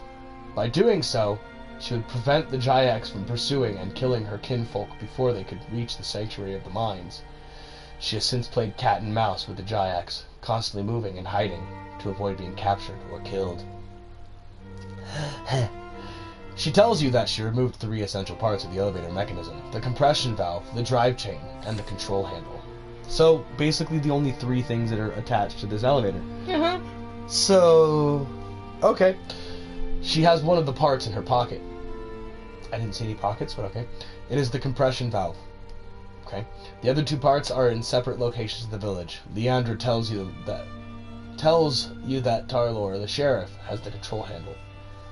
By doing so, she would prevent the Jayaks from pursuing and killing her kinfolk before they could reach the sanctuary of the mines. She has since played cat and mouse with the Jayaks, constantly moving and hiding to avoid being captured or killed. She tells you that she removed 3 essential parts of the elevator mechanism: the compression valve, the drive chain, and the control handle. So, basically the only 3 things that are attached to this elevator. Uh-huh. So, okay. She has one of the parts in her pocket. I didn't see any pockets, but okay. It is the compression valve. Okay. The other 2 parts are in separate locations of the village. Leandra tells you that Tarlor, the sheriff, has the control handle,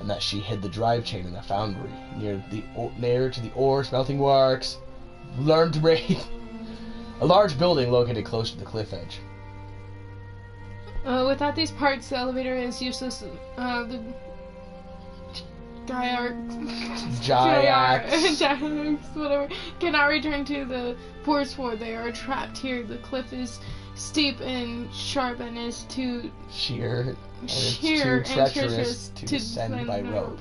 and that she hid the drive chain in a foundry near to the ore smelting works. Learn to raid. A large building located close to the cliff edge. Without these parts, the elevator is useless. The Jayaks, whatever, cannot return to the forest floor. They are trapped here. The cliff is steep and sharp and is too sheer and sheer too treacherous to descend by rope.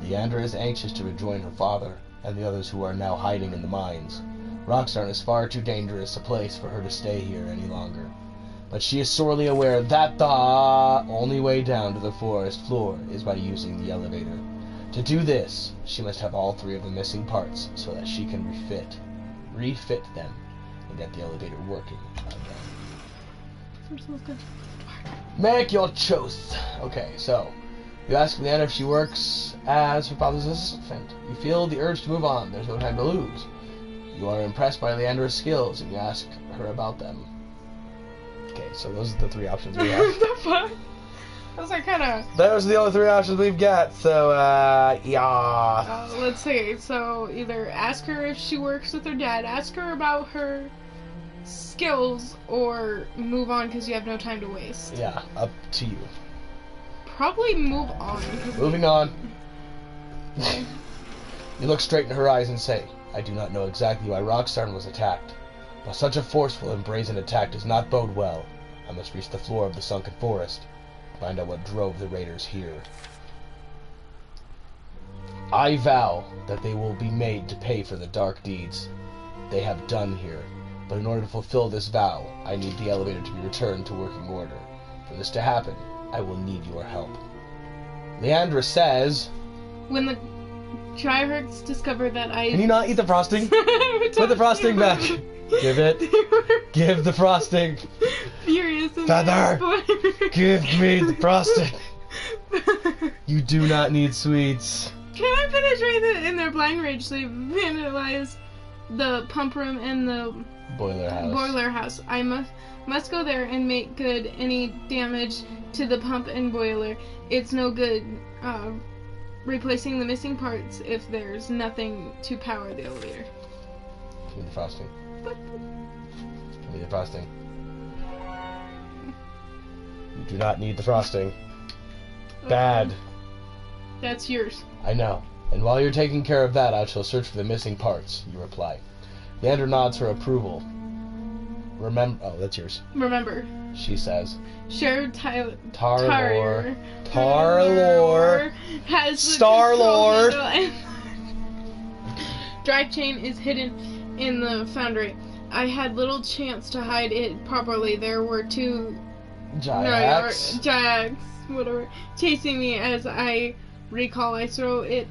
Leandra is anxious to rejoin her father and the others who are now hiding in the mines. Roxxon is far too dangerous a place for her to stay here any longer, but she is sorely aware that the only way down to the forest floor is by using the elevator. To do this, she must have all 3 of the missing parts so that she can refit them, and get the elevator working again. Make your choice. Okay, so you ask Leanna if she works as her father's assistant. You feel the urge to move on. There's no time to lose. You are impressed by Leandra's skills, and you ask her about them. Okay, so those are the 3 options we have. What the fuck? Those are kind of... Those are the only 3 options we've got, so, yeah. Let's see, so either ask her if she works with her dad, ask her about her skills, or move on because you have no time to waste. Yeah, up to you. Probably move on. Moving on. You look straight in her eyes and say, I do not know exactly why Roxxon was attacked, but such a forceful and brazen attack does not bode well. I must reach the floor of the sunken forest, find out what drove the raiders here. I vow that they will be made to pay for the dark deeds they have done here, but in order to fulfill this vow, I need the elevator to be returned to working order. For this to happen, I will need your help. Leandra says... When the Triarchs discover that I... Can you not eat the frosting? Put the frosting back. Give it. Give the frosting. Furious. Feather. Give me the frosting. You do not need sweets. Can I penetrate in their blind rage? They vandalized the pump room and the boiler house. I must go there and make good any damage to the pump and boiler. It's no good replacing the missing parts if there's nothing to power the elevator. Give me the frosting. Give me the frosting. You do not need the frosting. Bad. That's yours. I know. And while you're taking care of that, I shall search for the missing parts, you reply. Leandra nods her approval. Oh, that's yours. Remember, she says. Sheriff Tarlor has the Star-Lord. Drive chain is hidden in the foundry. I had little chance to hide it properly. There were two Jayaks. Jayaks, whatever, chasing me. As I recall, I threw it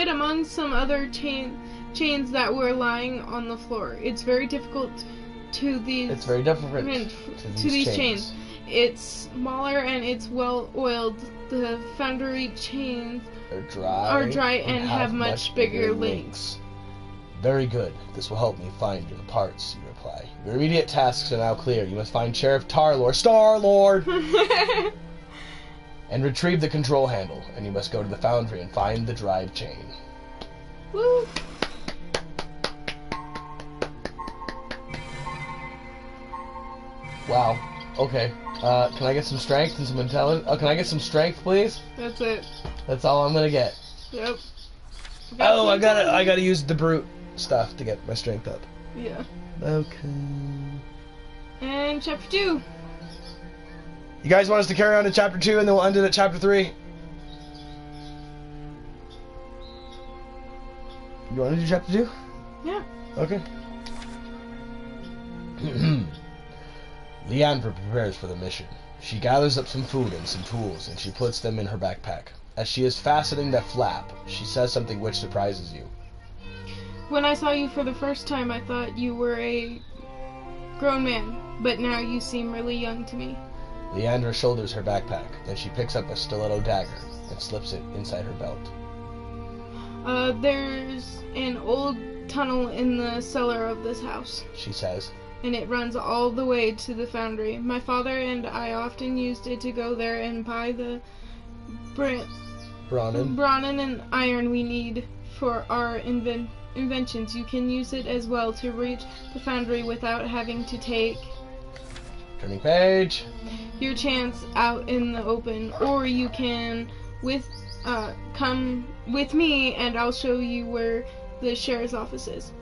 among some other chains that were lying on the floor. It's very difficult to these. It's very different to these chains. It's smaller and it's well oiled. The foundry chains are dry and have much bigger links. Very good. This will help me find your parts, you reply. Your immediate tasks are now clear. You must find Sheriff Star-Lord, and retrieve the control handle. And you must go to the foundry and find the drive chain. Woo! Wow. Okay. Can I get some strength and some intelligence? Oh, can I get some strength, please? That's it. That's all I'm gonna get. Yep. Oh, I gotta use the brute stuff to get my strength up. Yeah. Okay. And chapter 2. You guys want us to carry on to chapter 2 and then we'll end it at chapter 3? You want to do chapter 2? Yeah. Okay. Leandra prepares for the mission. She gathers up some food and some tools, and she puts them in her backpack. As she is fastening the flap, she says something which surprises you. When I saw you for the first time, I thought you were a grown man, but now you seem really young to me. Leandra shoulders her backpack, then she picks up a stiletto dagger and slips it inside her belt. There's an old tunnel in the cellar of this house, she says, and it runs all the way to the foundry. My father and I often used it to go there and buy the Bronnin and iron we need for our inventions. You can use it as well to reach the foundry without having to take turning page, your chance out in the open, or you can come with me and I'll show you where the sheriff's office is.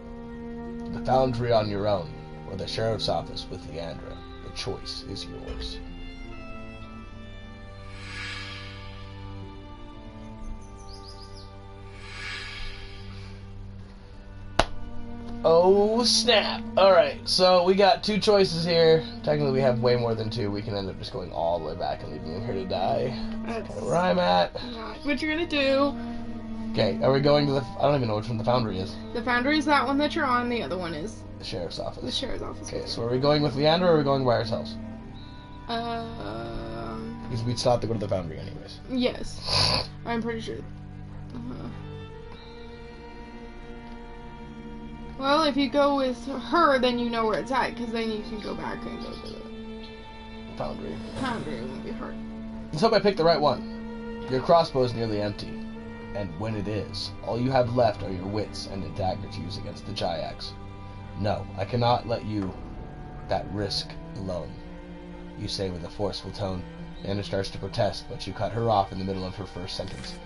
The foundry on your own, or the sheriff's office with Leandra. The choice is yours. Oh snap! Alright, so we got two choices here. Technically we have way more than two. We can end up just going all the way back and leaving him here to die. That's kind of where I'm at. Not what you're gonna do. Okay, are we going to the... I don't even know which one the foundry is. The foundry is that one that you're on, the other one is the sheriff's office. The sheriff's office. Okay, so are we going with Leandra or are we going by ourselves? Because we'd still have to go to the foundry anyways. Yes. I'm pretty sure. Well, if you go with her, then you know where it's at, because then you can go back and go to the foundry. Foundry won't be hard. Let's hope I picked the right one. Your crossbow is nearly empty, and when it is, all you have left are your wits and a dagger to use against the Jayaks. No, I cannot let you that risk alone, you say with a forceful tone. Anna starts to protest, but you cut her off in the middle of her first sentence.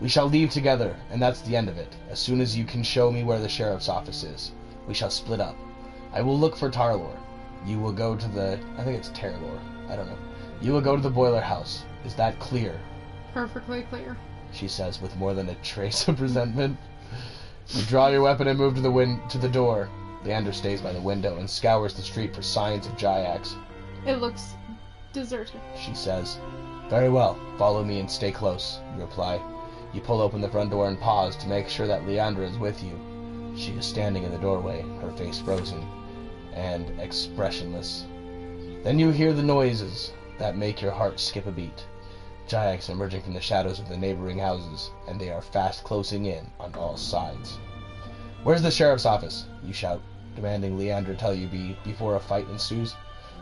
We shall leave together, and that's the end of it. As soon as you can show me where the sheriff's office is, we shall split up. I will look for Tarlor. You will go to the... I think it's Tarlor. I don't know. You will go to the boiler house. Is that clear? Perfectly clear, she says with more than a trace of resentment. You draw your weapon and move to the door. Leander stays by the window and scours the street for signs of Jayaks. It looks deserted, she says. Very well. Follow me and stay close, you reply. You pull open the front door and pause to make sure that Leandra is with you. She is standing in the doorway, her face frozen and expressionless. Then you hear the noises that make your heart skip a beat. Jayaks emerging from the shadows of the neighboring houses, and they are fast closing in on all sides. Where's the sheriff's office? You shout, demanding Leandra tell you before a fight ensues.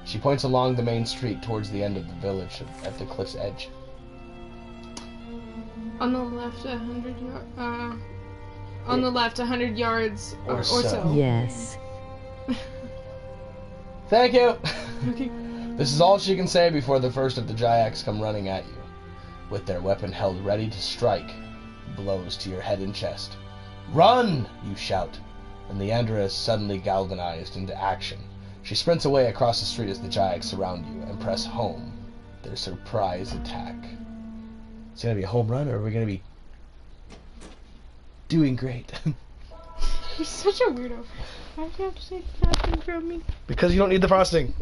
She points along the main street towards the end of the village at the cliff's edge. On the left, 100 yards. On the left, 100 yards or so. Yes. Thank you. Okay. This is all she can say before the first of the Jayaks come running at you, with their weapon held ready to strike, blows to your head and chest. Run! You shout, and Leandra is suddenly galvanized into action. She sprints away across the street as the Jayaks surround you and press home their surprise attack. It's going to be a home run, or are we going to be doing great? You're such a weirdo. Why do you have to take frosting from me? Because you don't need the frosting.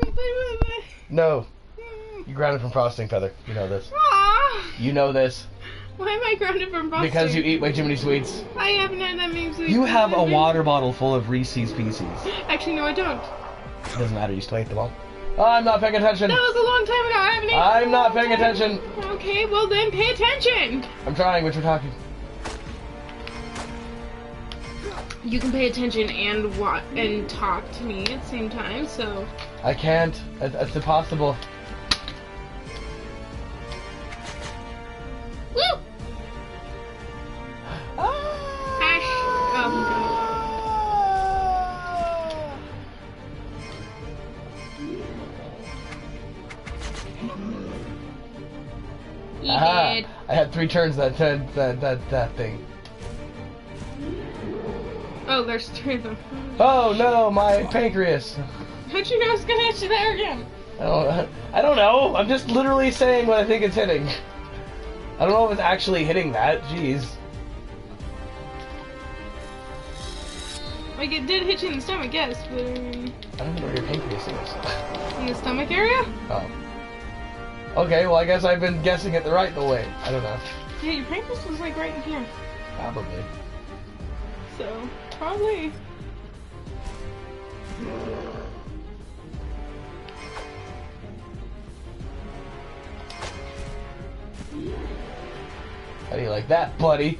No. You're grounded from frosting, Feather. You know this. Aww. You know this. Why am I grounded from frosting? Because you eat way too many sweets. I haven't had that many sweets. You have a water bottle full of Reese's Pieces. Actually, no, I don't. It doesn't matter, you still ate them all. Oh, I'm not paying attention. That was a long time ago. I haven't eaten. I'm not paying attention. Okay, well then pay attention. I'm trying, but you're talking. You can pay attention and talk to me at the same time, so. I can't. It's impossible. Woo! Ash. Oh my god. You did. I had 3 turns that thing. Oh, there's 3 of them. Oh no, my pancreas. How'd you know it's gonna hit you there again? I don't know. I'm just literally saying what I think it's hitting. I don't know if it's actually hitting that. Jeez. Like, it did hit you in the stomach, yes, but I don't know where your pancreas is. in the stomach area? Oh. Okay, well I guess I've been guessing it the right way. I don't know. Yeah, your pancreas was like right in here. Probably. So, probably. How do you like that, buddy?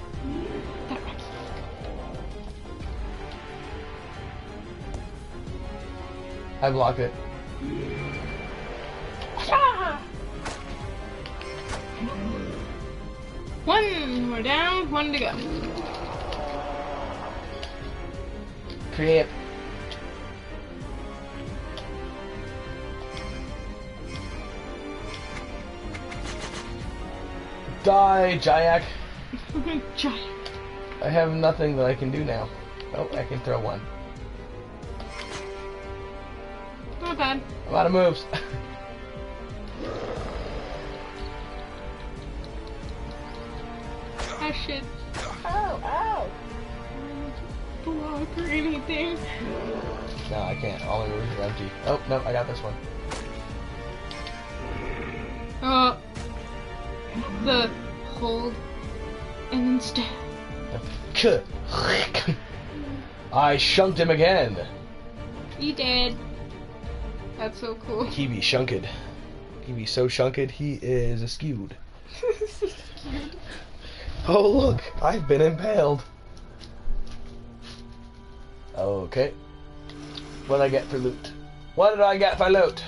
I blocked it. Ah! One more down, 1 to go. Creep. Die, Jayak. Giant. I have nothing that I can do now. Oh, I can throw one. Not bad. I'm out of moves. Ah, shit. Ow, ow. Block or anything. No, I can't. All my moves are empty. Oh, no, I got this one. The hold and then stab. I shunked him again. You did. That's so cool. He be shunked. He be so shunked, he is askewed. Oh, look, I've been impaled. Okay. What did I get for loot? What did I get for loot?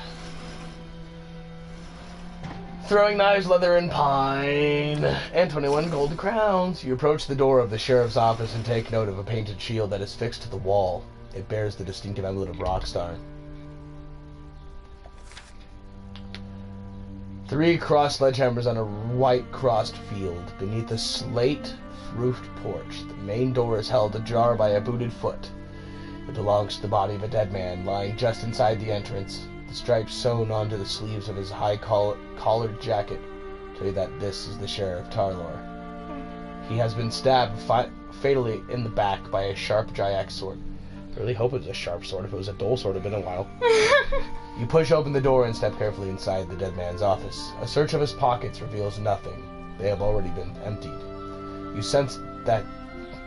Throwing knives, leather, and pine, and 21 gold crowns. You approach the door of the sheriff's office and take note of a painted shield that is fixed to the wall. It bears the distinctive emblem of Rockstar. 3 crossed sledgehammers on a white crossed field. Beneath a slate-roofed porch, the main door is held ajar by a booted foot. It belongs to the body of a dead man, lying just inside the entrance. The stripes sewn onto the sleeves of his high-collared jacket tell you that this is the Sheriff Tarlor. He has been stabbed fatally in the back by a sharp Jayak sword. I really hope it was a sharp sword. If it was a dull sword, it would have been a while. You push open the door and step carefully inside the dead man's office. A search of his pockets reveals nothing. They have already been emptied. You sense that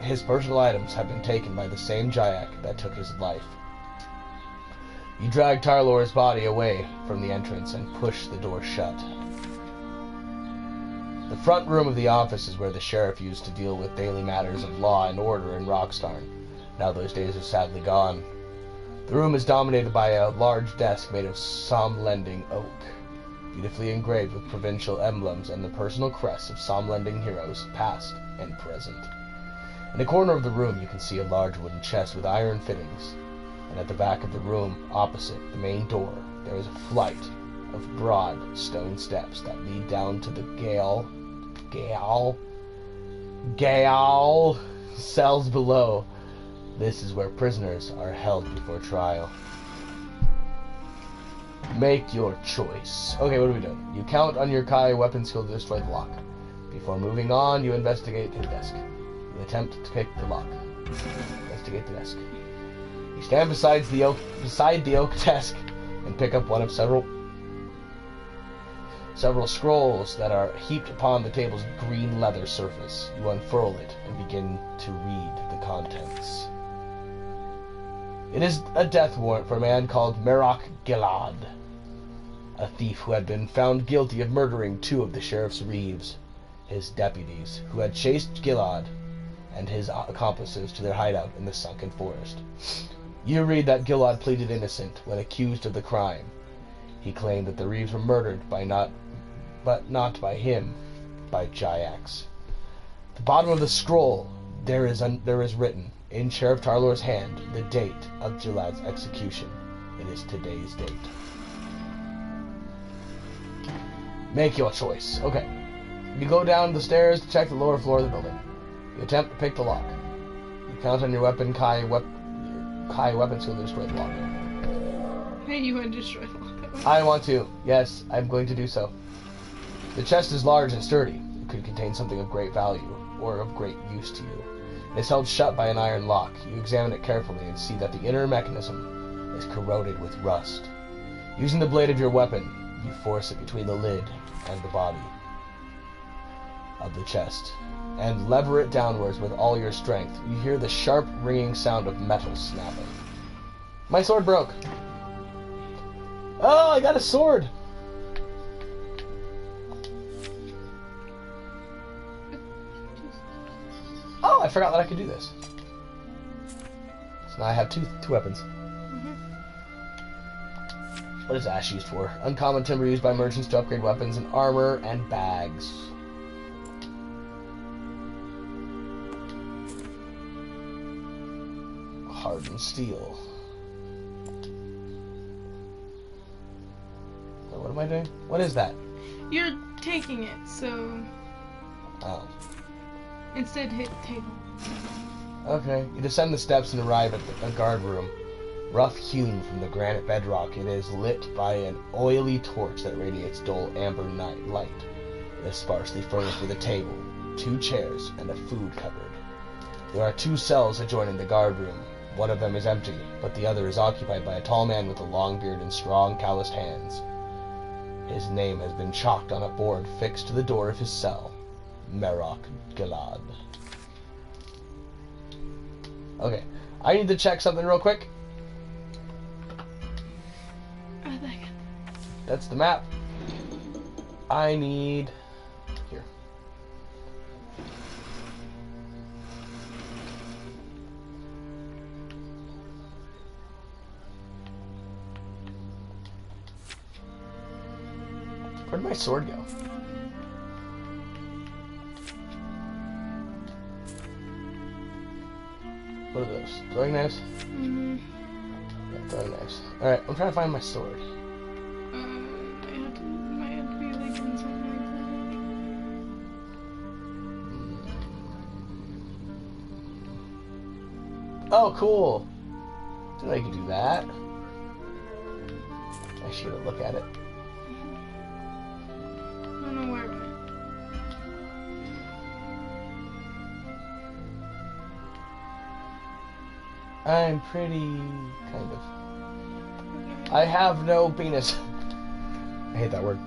his personal items have been taken by the same Jayak that took his life. You drag Tarlor's body away from the entrance and push the door shut. The front room of the office is where the sheriff used to deal with daily matters of law and order in Rockstar. Now those days are sadly gone. The room is dominated by a large desk made of Somlending oak, beautifully engraved with provincial emblems and the personal crests of Somlending heroes, past and present. In the corner of the room you can see a large wooden chest with iron fittings, and at the back of the room, opposite the main door, there is a flight of broad stone steps that lead down to the Gaol cells below. This is where prisoners are held before trial. Make your choice. Okay, what are we doing? You count on your Kai weapon skill to destroy the lock. Before moving on, you investigate his desk. You attempt to pick the lock. investigate the desk. You stand beside the oak desk and pick up one of several scrolls that are heaped upon the table's green leather surface. You unfurl it and begin to read the contents. It is a death warrant for a man called Merok Gilad, a thief who had been found guilty of murdering 2 of the Sheriff's Reeves, his deputies, who had chased Gilad and his accomplices to their hideout in the sunken forest. You read that Gilad pleaded innocent when accused of the crime. He claimed that the Reeves were murdered but not by him, by Jayax. At the bottom of the scroll, there is written, in Sheriff Tarlor's hand, the date of Gilad's execution. It is today's date. Make your choice. Okay. You go down the stairs to check the lower floor of the building. You attempt to pick the lock. You count on your weapon, high weapon skill to destroy the lock. Hey, you want to destroy the lock? I want to. Yes, I'm going to do so. The chest is large and sturdy. It could contain something of great value, or of great use to you. It is held shut by an iron lock. You examine it carefully and see that the inner mechanism is corroded with rust. Using the blade of your weapon, you force it between the lid and the body of the chest, and lever it downwards with all your strength. You hear the sharp, ringing sound of metal snapping. My sword broke. Oh, I got a sword! Oh, I forgot that I could do this. So now I have two weapons. What is ash used for? Uncommon timber used by merchants to upgrade weapons and armor and bags. Hardened steel. What am I doing? What is that? You're taking it, so Oh. instead hit table. Okay. You descend the steps and arrive at a guard room. Rough hewn from the granite bedrock, it is lit by an oily torch that radiates dull amber night light. It is sparsely furnished with a table, 2 chairs, and a food cupboard. There are 2 cells adjoining the guard room. One of them is empty, but the other is occupied by a tall man with a long beard and strong, calloused hands. His name has been chalked on a board fixed to the door of his cell. Merok Gilad. Okay, I need to check something real quick. That's the map. I need... Here. Where'd my sword go? What are those? Throwing knives? Mm-hmm. Yeah, throwing knives. Alright, I'm trying to find my sword. Might have to be like in something like that. Oh, cool! Didn't know you could do that. I should look at it. I don't know where it went. I'm pretty... kind of. I have no penis. I hate that word.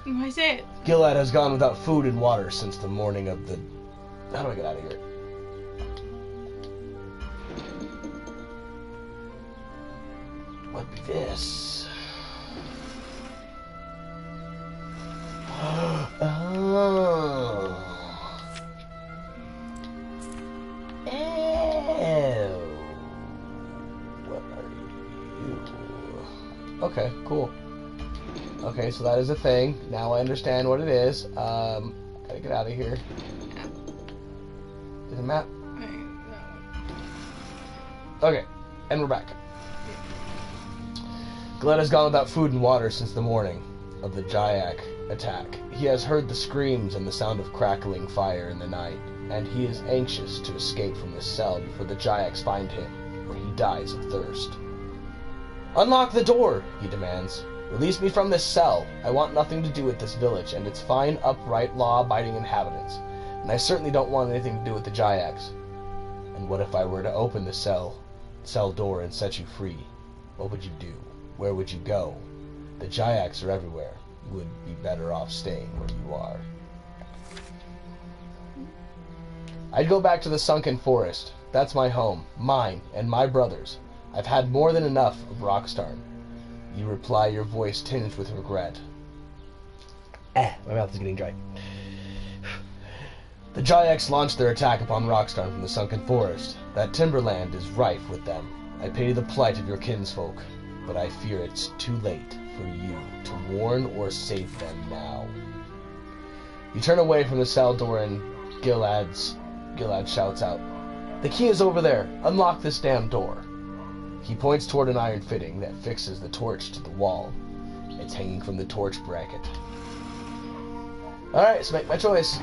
Why say it? Gilad has gone without food and water since the morning of the... How do I get out of here? What be this? Oh. Ew. What are you? Okay, cool. Okay, so that is a thing. Now I understand what it is. Gotta get out of here. Is it a map? Okay, and we're back. Gilad has gone without food and water since the morning of the Jayak attack. He has heard the screams and the sound of crackling fire in the night, and he is anxious to escape from this cell before the Jayaks find him, or he dies of thirst. Unlock the door, he demands. Release me from this cell. I want nothing to do with this village and its fine, upright, law-abiding inhabitants, and I certainly don't want anything to do with the Jayaks. And what if I were to open the cell door and set you free? What would you do? Where would you go? The Jayaks are everywhere. You would be better off staying where you are. I'd go back to the sunken forest. That's my home, mine, and my brother's. I've had more than enough of Rockstar. You reply, your voice tinged with regret. My mouth is getting dry. The Jayaks launched their attack upon Rockstar from the sunken forest. That timberland is rife with them. I pity the plight of your kinsfolk, but I fear it's too late for you to warn or save them now. You turn away from the cell door and Gilad shouts out, "The key is over there. Unlock this damn door." He points toward an iron fitting that fixes the torch to the wall. It's hanging from the torch bracket. Alright, so make my choice.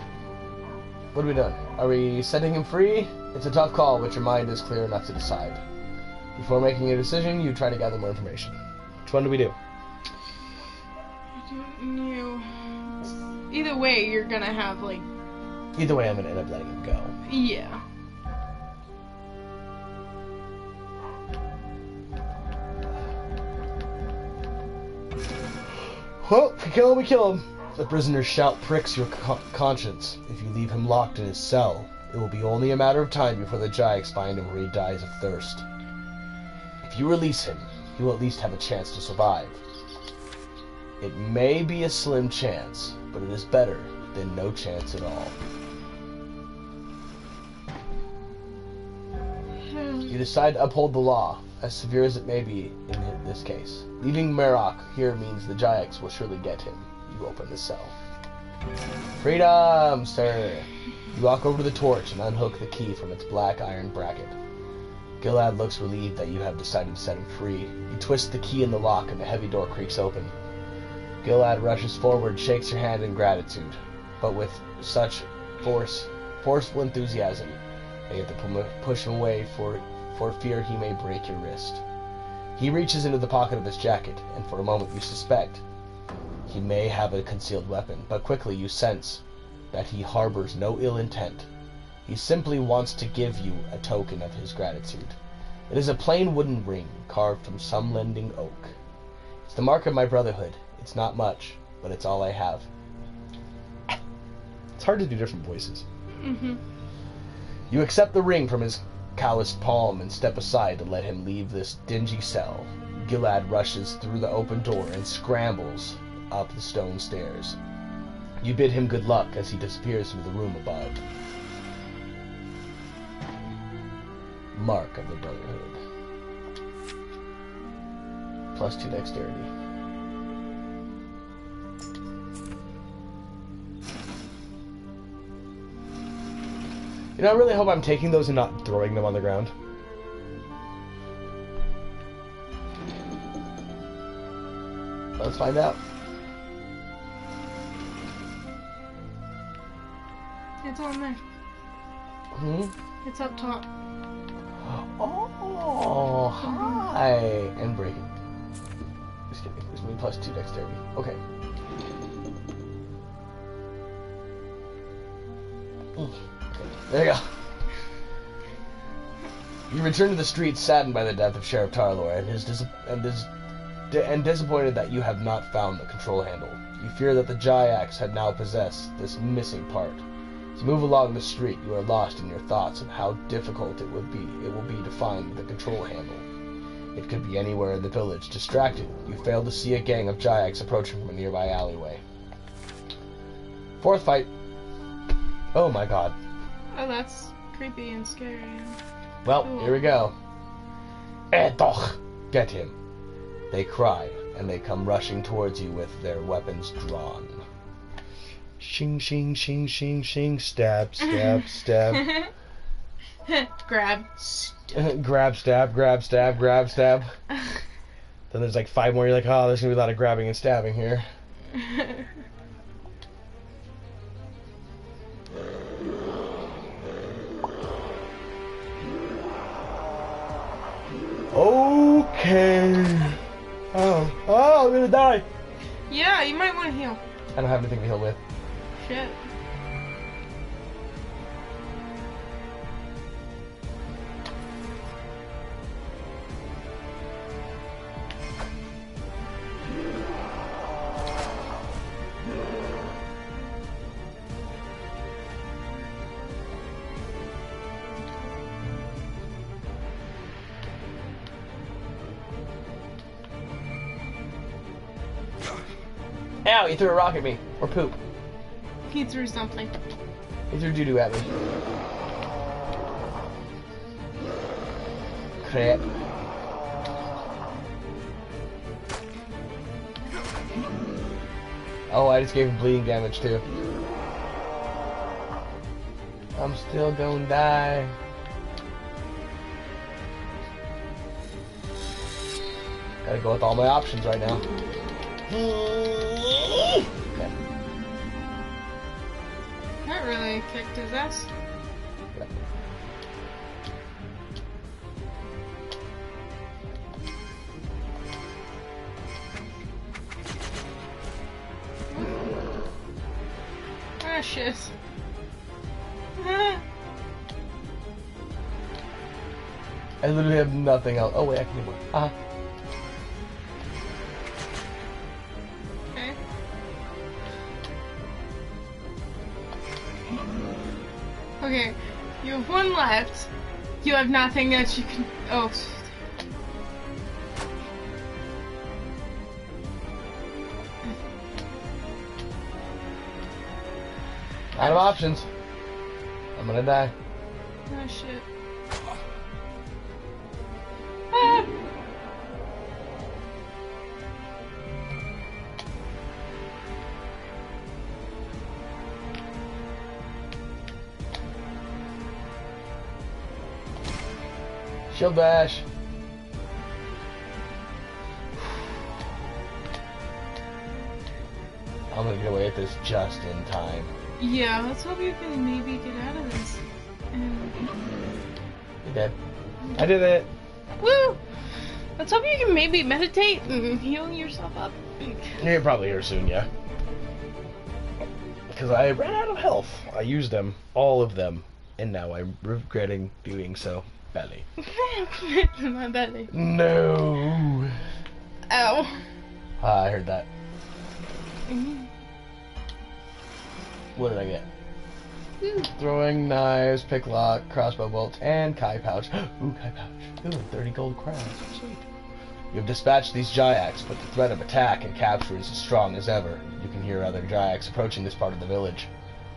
What are we doing? Are we setting him free? It's a tough call, but your mind is clear enough to decide. Before making a decision, you try to gather more information. Which one do we do? I don't know. Either way, you're gonna have, like... Either way, I'm gonna end up letting him go. Yeah. Well, if we kill him, we kill him. The prisoner's shout pricks your conscience. If you leave him locked in his cell, it will be only a matter of time before the Jayaks find him where he dies of thirst. If you release him, he will at least have a chance to survive. It may be a slim chance, but it is better than no chance at all. You decide to uphold the law, as severe as it may be in this case. Leaving Marok here means the Jayaks will surely get him. You open the cell. Freedom, sir! You walk over to the torch and unhook the key from its black iron bracket. Gilad looks relieved that you have decided to set him free. You twist the key in the lock and the heavy door creaks open. Gilad rushes forward, shakes your hand in gratitude, but with such forceful enthusiasm that you have to push him away for fear he may break your wrist. He reaches into the pocket of his jacket, and for a moment you suspect he may have a concealed weapon, but quickly you sense that he harbors no ill intent. He simply wants to give you a token of his gratitude. It is a plain wooden ring carved from some lending oak. It's the mark of my brotherhood. It's not much, but it's all I have. It's hard to do different voices. Mm-hmm. You accept the ring from his calloused palm and step aside to let him leave this dingy cell. Gilad rushes through the open door and scrambles up the stone stairs. You bid him good luck as he disappears into the room above. Mark of the Brotherhood. +2 dexterity. You know, I really hope I'm taking those and not throwing them on the ground. Let's find out. It's on there. It's up top. Oh, hi. And break it. Just kidding. It's me +2 dexterity. Okay. There you go. You return to the streets saddened by the death of Sheriff Tarlor and disappointed that you have not found the control handle. You fear that the Jayaks had now possessed this missing part. As you move along the street, you are lost in your thoughts of how difficult it will be to find the control handle. It could be anywhere in the village. Distracted, you fail to see a gang of Jayaks approaching from a nearby alleyway. Fourth fight. Oh my god. Oh, that's creepy and scary. Well, Cool. Here we go. Doch! Get him. They cry, and they come rushing towards you with their weapons drawn. Shing, shing, shing, shing, shing, stab, stab, stab. Grab. Grab, stab, grab, stab, grab, stab. Then there's like 5 more, you're like, oh, there's gonna be a lot of grabbing and stabbing here. Okay. Oh, I'm gonna die. Yeah, you might want to heal. I don't have anything to heal with. Shit. Ow, he threw a rock at me. Or poop. He threw something. He threw doo-doo at me. Crap. Oh, I just gave him bleeding damage too. I'm still gonna die. Gotta go with all my options right now. Okay. That really kicked his ass. Yeah. Ah, shit. I literally have nothing else. Oh wait, I can do more. Okay. Okay, you have one left. You have nothing that you can. Oh. Out of options. I'm gonna die. Oh shit. Ah! Shield bash. I'm gonna get away with this just in time. Yeah, let's hope you can maybe get out of this. You did. I did it. Woo! Let's hope you can maybe meditate and heal yourself up. You're probably here soon, yeah. Because I ran out of health. I used them, all of them, and now I'm regretting doing so badly. My belly. No. Ow. I heard that. What did I get? Woo. Throwing knives, picklock, crossbow bolts, and Kai pouch. Ooh, Kai pouch. Ooh, 30 gold crowns. Sweet. You have dispatched these Jayaks, but the threat of attack and capture is as strong as ever. You can hear other Jayaks approaching this part of the village.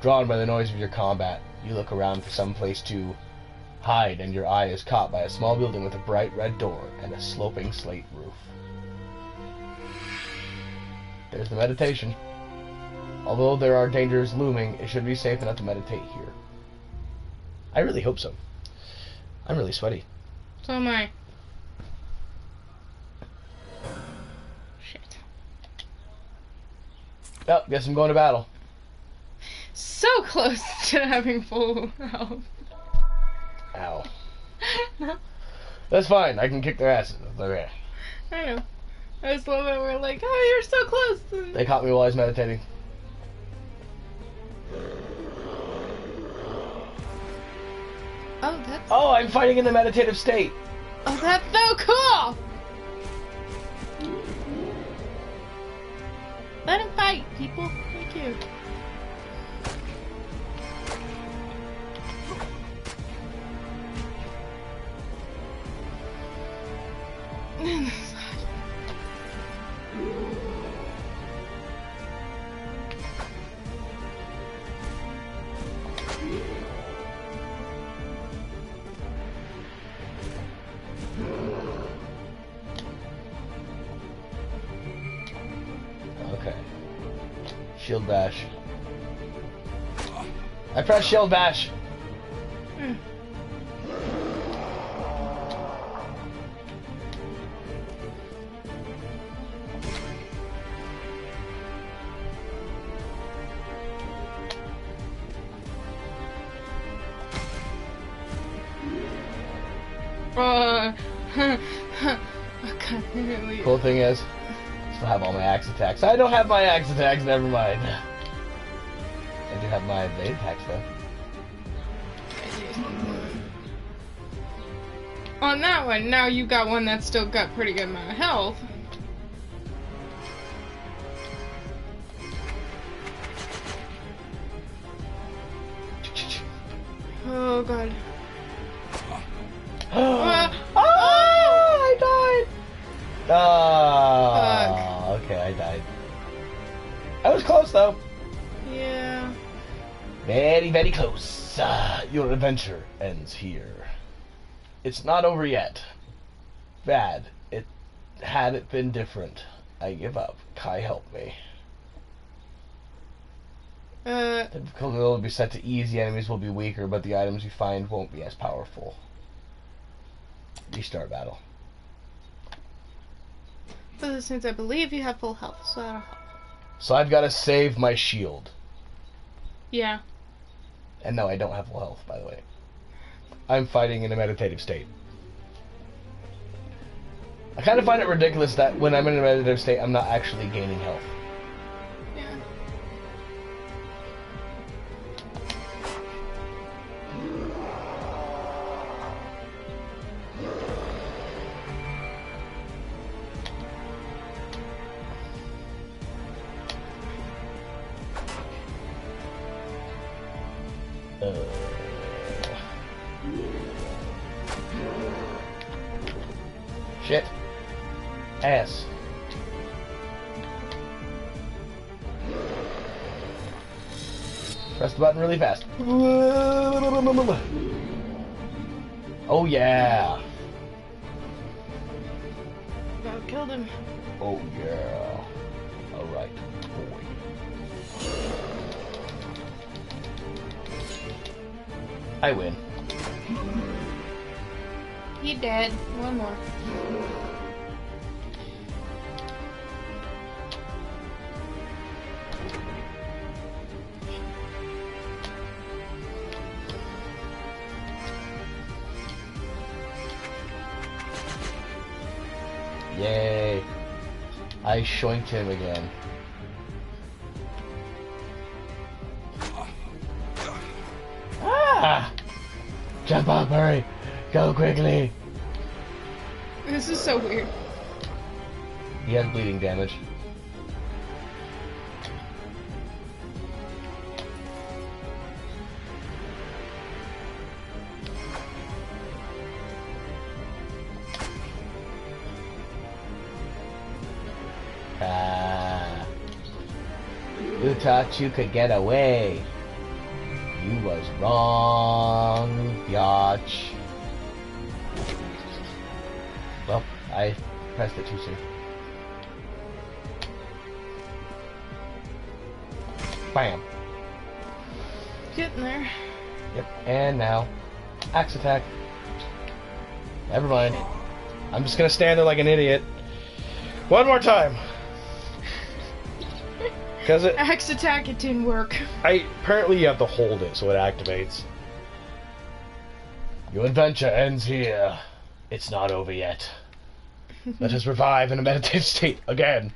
Drawn by the noise of your combat, you look around for some place to hide, and your eye is caught by a small building with a bright red door and a sloping slate roof. There's the meditation. Although there are dangers looming, it should be safe enough to meditate here. I really hope so. I'm really sweaty. So am I. Shit. Oh, guess I'm going to battle. So close to having full health. Ow. That's fine. I can kick their asses. That's okay. I know. I just love it. We're like, oh, you're so close. They caught me while I was meditating. Oh, that's. Oh, I'm fighting in the meditative state. Oh, that's so cool. Let him fight, people. Thank you. Okay. Shield bash. I pressed shield bash. Okay. Cool thing is, I still have all my axe attacks. I don't have my axe attacks, never mind. I do have my blade attacks though. On that one, now you got one that's still got pretty good amount of health. Oh god. I died! Oh, okay, I died. I was close though. Yeah. Very, very close. Your adventure ends here. It's not over yet. Bad. Had it been different, I give up. Kai, help me. Difficulty will be set to easy, enemies will be weaker, but the items you find won't be as powerful. Restart battle. For this since I believe you have full health, so that'll help. So I've got to save my shield. Yeah. And no, I don't have full health, by the way. I'm fighting in a meditative state. I kind of find it ridiculous that when I'm in a meditative state, I'm not actually gaining health. Yeah. Shit. Ass. Press the button really fast. Oh yeah. About killed him. Oh yeah. Alright, boy. I win. He dead. One more. Yay. I shoinked him again. Ah! Jump up, hurry! Go quickly! This is so weird. He has bleeding damage. Ah. Who thought you could get away? You was wrong, biatch. Well, I pressed it too soon. Bam. Getting there. Yep, and now, axe attack. Never mind. I'm just gonna stand there like an idiot. One more time. Cause it, Axe attack, it didn't work. apparently you have to hold it so it activates. Your adventure ends here. It's not over yet. Let us revive in a meditative state again.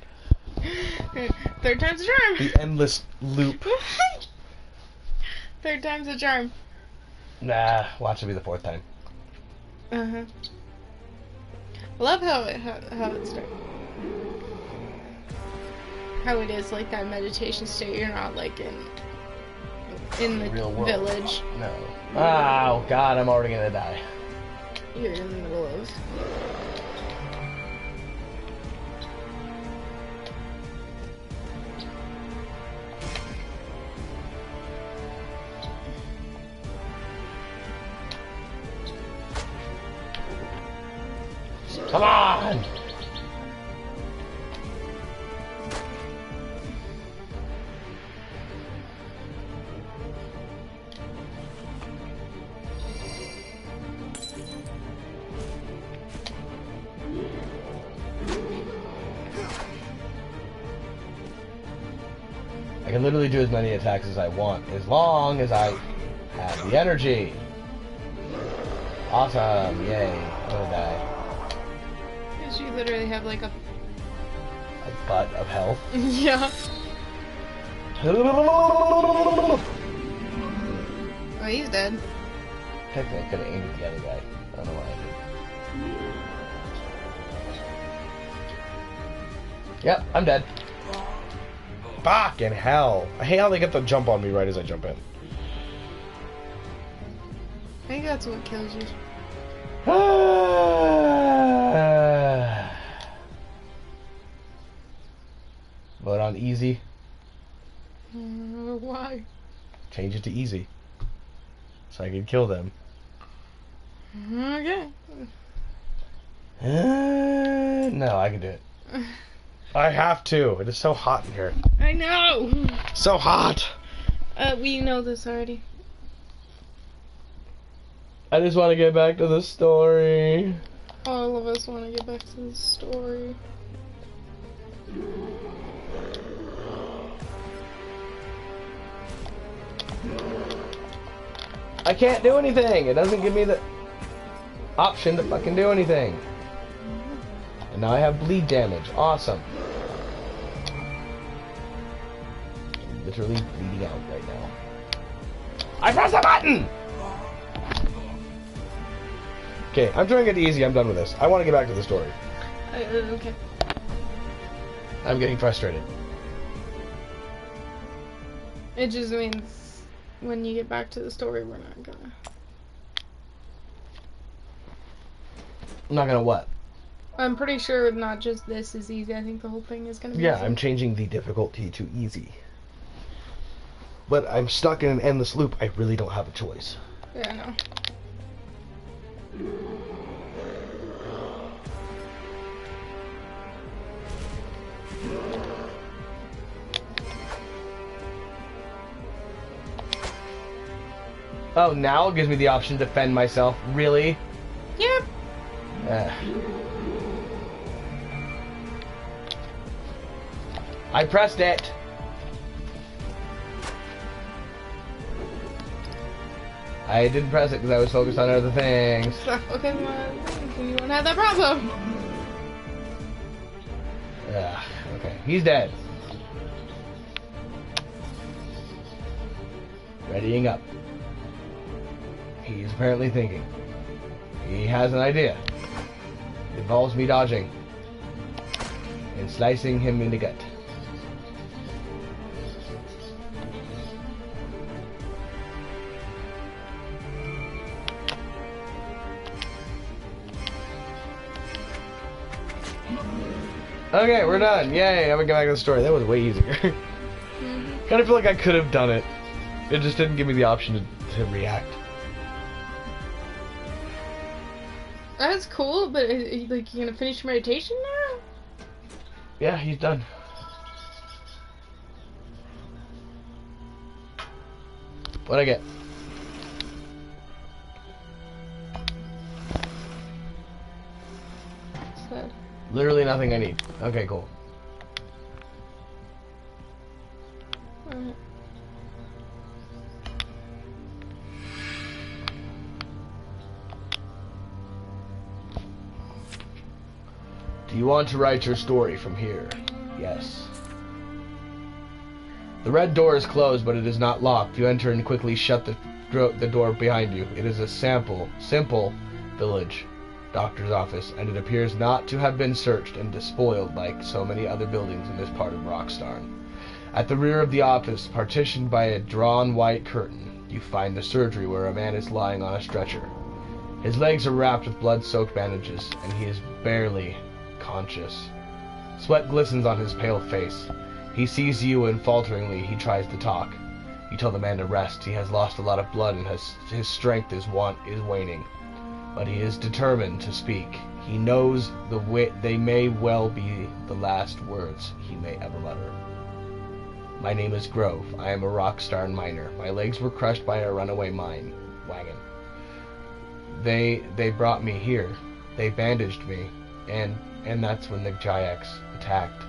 Third time's a charm. The endless loop. Third time's a charm. Nah, watch it be the fourth time. I love how it starts. How it is like that meditation state. You're not like in the Real world. village. No. Oh god, I'm already gonna die. You're in the middle of. Come on! I can literally do as many attacks as I want, as long as I have the energy. Awesome, yay. I'm gonna die. Because you literally have like a. A butt of health. Yeah. Technically, Oh, he's dead. I could have aimed at the other guy. I don't know why I did. Yep, I'm dead. Fucking hell. I hate how they get the jump on me right as I jump in. I think that's what kills you. Vote on easy. Why? Change it to easy. So I can kill them. Okay. No, I can do it. I have to. It is so hot in here. I know! So hot! We know this already. I just want to get back to the story. All of us want to get back to the story. I can't do anything. It doesn't give me the option to fucking do anything. And now I have bleed damage. Awesome. I'm literally bleeding out right now. I pressed the button! Okay, I'm doing it easy. I'm done with this. I want to get back to the story. Okay. I'm getting frustrated. It just means when you get back to the story, we're not gonna. I'm not gonna what? I'm pretty sure not just this is easy. I think the whole thing is gonna be Yeah, easy. I'm changing the difficulty to easy. But I'm stuck in an endless loop. I really don't have a choice. Yeah, I know. Oh, now it gives me the option to defend myself. Really? Yep. I pressed it. I didn't press it because I was focused on other things. Okay, well, you won't have that problem. Okay, he's dead. Readying up. He is apparently thinking. He has an idea. It involves me dodging and slicing him in the gut. Okay, we're done. Yay, I'm gonna get back to the story. That was way easier. Kind of feel like I could have done it. It just didn't give me the option to react. That's cool, but like, you gonna finish your meditation now? Yeah, he's done. What'd I get? Sad. Literally nothing I need. Okay, cool. Alright. Do you want to write your story from here? Yes. The red door is closed, but it is not locked. You enter and quickly shut the door behind you. It is a simple village doctor's office, and it appears not to have been searched and despoiled like so many other buildings in this part of Rockstarn. At the rear of the office, partitioned by a drawn white curtain, you find the surgery where a man is lying on a stretcher. His legs are wrapped with blood-soaked bandages, and he is barely conscious. Sweat glistens on his pale face. He sees you, and falteringly he tries to talk. You tell the man to rest. He has lost a lot of blood, and his strength is waning. But he is determined to speak. He knows they may well be the last words he may ever mutter. My name is Grove. I am a Rockstarn miner. My legs were crushed by a runaway mine wagon. They brought me here. They bandaged me, and that's when the Jayaks attacked.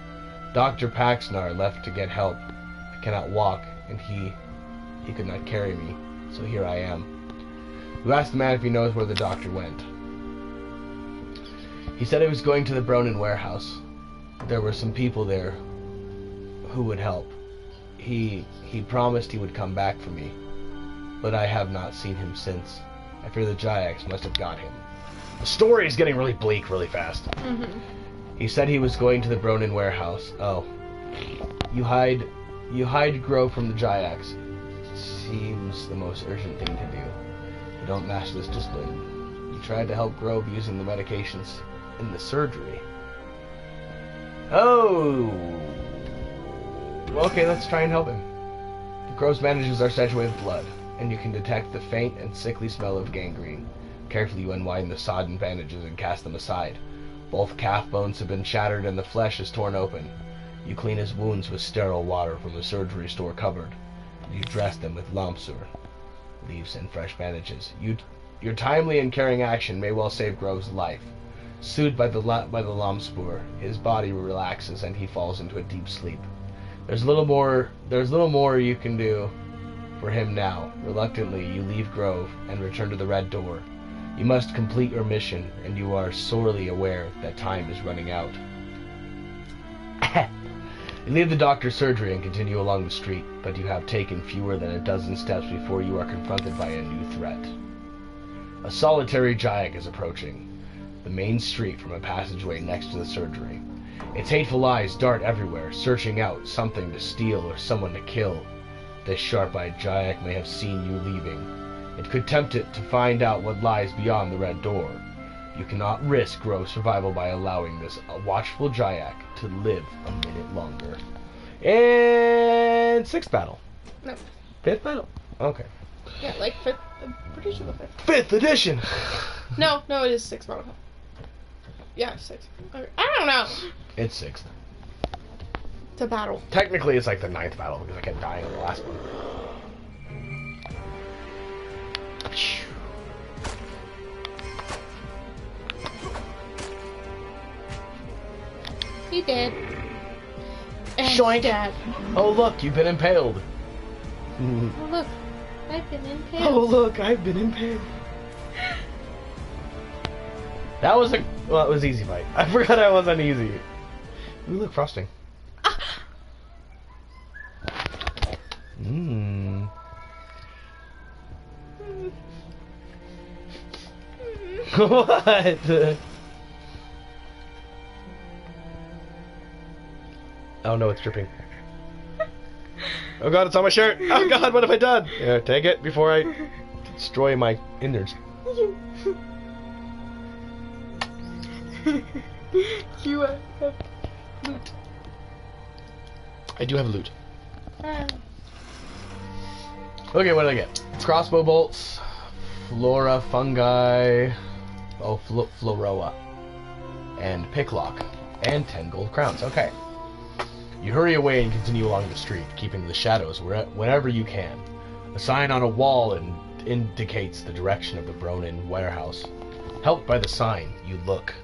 Dr. Paxnar left to get help. I cannot walk, and he could not carry me, so here I am. You asked the man if he knows where the doctor went. He said he was going to the Bronin warehouse. There were some people there who would help. He promised he would come back for me, but I have not seen him since. I fear the Jayaks must have got him. The story is getting really bleak really fast. Mm-hmm. He said he was going to the Bronin warehouse. Oh. You hide Grove from the Jayaks. Seems the most urgent thing to do. You don't match this discipline. You tried to help Grove using the medications in the surgery. Oh! Well, okay, let's try and help him. Grove's bandages are saturated with blood, and you can detect the faint and sickly smell of gangrene. Carefully you unwind the sodden bandages and cast them aside. Both calf bones have been shattered and the flesh is torn open. You clean his wounds with sterile water from the surgery store cupboard. You dress them with Lomsur, leaves and fresh bandages. Your timely and caring action may well save Grove's life. Soothed by the Lomspur, his body relaxes and he falls into a deep sleep. There's little more you can do for him now. Reluctantly, you leave Grove and return to the Red Door. You must complete your mission, and you are sorely aware that time is running out. You leave the doctor's surgery and continue along the street, but you have taken fewer than a dozen steps before you are confronted by a new threat. A solitary Jyak is approaching the main street from a passageway next to the surgery. Its hateful eyes dart everywhere, searching out something to steal or someone to kill. This sharp-eyed Jyak may have seen you leaving. It could tempt it to find out what lies beyond the Red Door. You cannot risk Grove's survival by allowing this watchful Jyak to live a minute longer. And 6th battle. No. 5th battle? Okay. Yeah, like 5th. I'm pretty sure the 5th. 5th edition! No, it is 6th battle. Yeah, 6th. Okay. I don't know. It's 6th. It's a battle. Technically, it's like the 9th battle because I kept dying in the last one. He did. And Shoink. Dad. Oh look, you've been impaled. Oh look, I've been impaled. Oh look, I've been impaled. That was it was easy fight. I forgot I was on easy. Ooh, look, frosting. Mmm. What? Oh no, it's dripping. Oh god, it's on my shirt! Oh god, what have I done? Yeah, take it before I destroy my innards. You have loot. I do have loot. Okay, what did I get? Crossbow bolts, flora, fungi, floroa, and picklock, and 10 gold crowns. Okay. You hurry away and continue along the street, keeping the shadows whenever you can. A sign on a wall indicates the direction of the Bronin warehouse. Helped by the sign, you look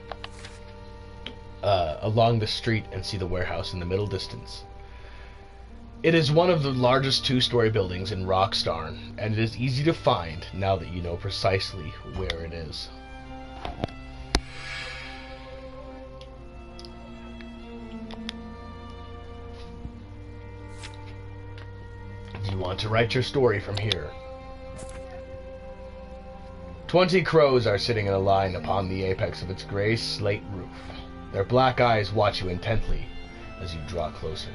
along the street and see the warehouse in the middle distance. It is one of the largest 2-story buildings in Rockstarn, and it is easy to find now that you know precisely where it is. You want to write your story from here. 20 crows are sitting in a line upon the apex of its gray slate roof. Their black eyes watch you intently as you draw closer.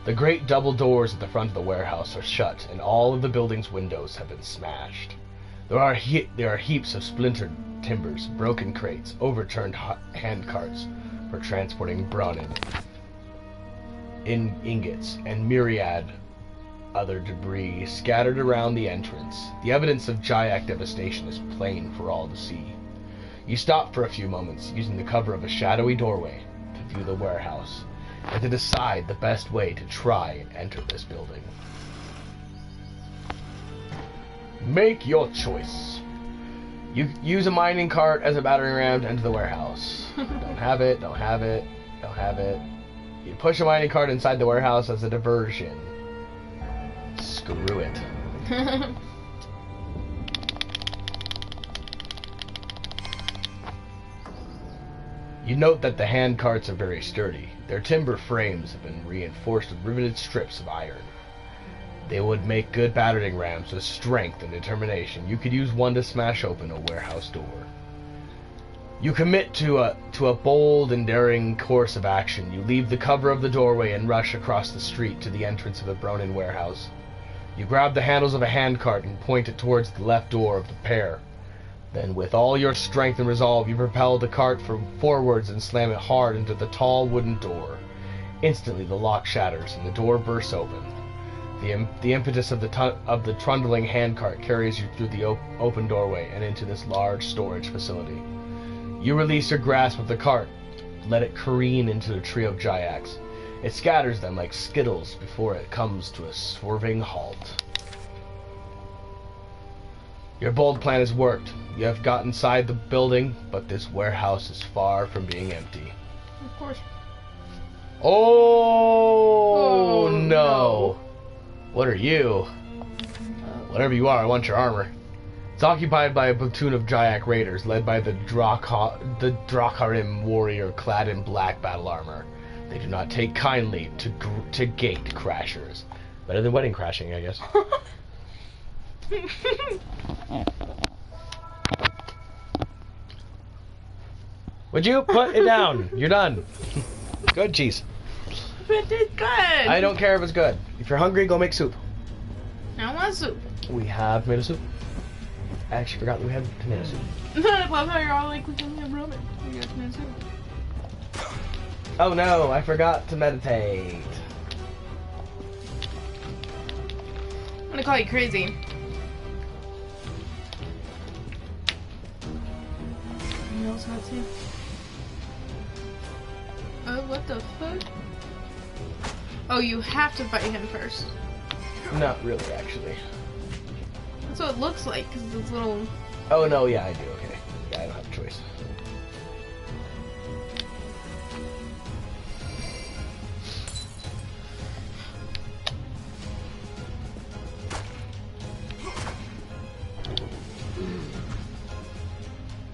The great double doors at the front of the warehouse are shut, and all of the building's windows have been smashed. There are heaps of splintered timbers, broken crates, overturned handcarts for transporting Bronin ingots, and myriad other debris scattered around the entrance. The evidence of Jyak devastation is plain for all to see. You stop for a few moments, using the cover of a shadowy doorway to view the warehouse, and to decide the best way to try and enter this building. Make your choice. You use a mining cart as a battering ram to enter the warehouse. Don't have it, don't have it, don't have it. You push a mining cart inside the warehouse as a diversion. Screw it. You note that the hand carts are very sturdy. Their timber frames have been reinforced with riveted strips of iron. They would make good battering rams with strength and determination. You could use one to smash open a warehouse door. You commit to a bold and daring course of action. You leave the cover of the doorway and rush across the street to the entrance of the Bronin warehouse. You grab the handles of a handcart and point it towards the left door of the pair. Then, with all your strength and resolve, you propel the cart forwards and slam it hard into the tall wooden door. Instantly, the lock shatters and the door bursts open. The impetus of the trundling handcart carries you through the open doorway and into this large storage facility. You release your grasp of the cart, let it careen into the trio of Jayaks. It scatters them like skittles before it comes to a swerving halt. Your bold plan has worked. You have got inside the building, but this warehouse is far from being empty. Of course. Oh, no. What are you? Whatever you are, I want your armor. It's occupied by a platoon of Jayak raiders, led by the Drakharim warrior clad in black battle armor. They do not take kindly to gate crashers. Better than wedding crashing, I guess. Would you put it down? You're done. Good cheese. But it's good. I don't care if it's good. If you're hungry, go make soup. I want soup. We have tomato soup. I actually forgot that we had tomato soup. I love how you're all like, we can have ramen. We got tomato soup. Oh no, I forgot to meditate. I'm gonna call you crazy. You also not see. Oh, what the fuck? Oh, you have to fight him first. Not really, actually. That's what it looks like, because it's little... Oh no, yeah, I do, okay. Yeah, I don't have a choice.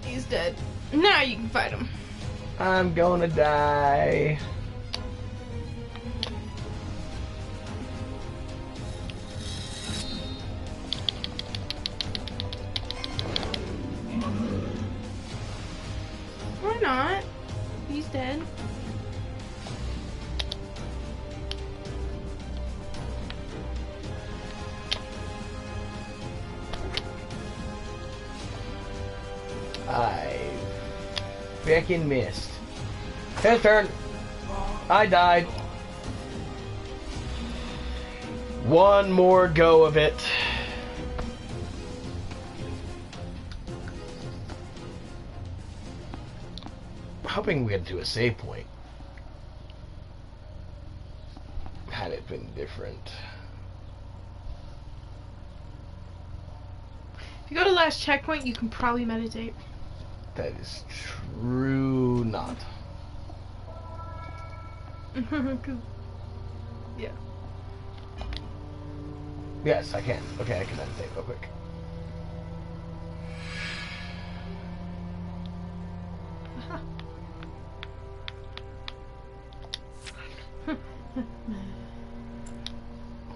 He's dead. Now you can fight him. I'm gonna die. Why not? He's dead. I frickin' missed. His turn. I died. One more go of it. I'm hoping we get to a save point. Had it been different. If you go to last checkpoint, you can probably meditate. That is true not. 'Cause- yeah. Yes, I can. Okay, I can meditate real quick.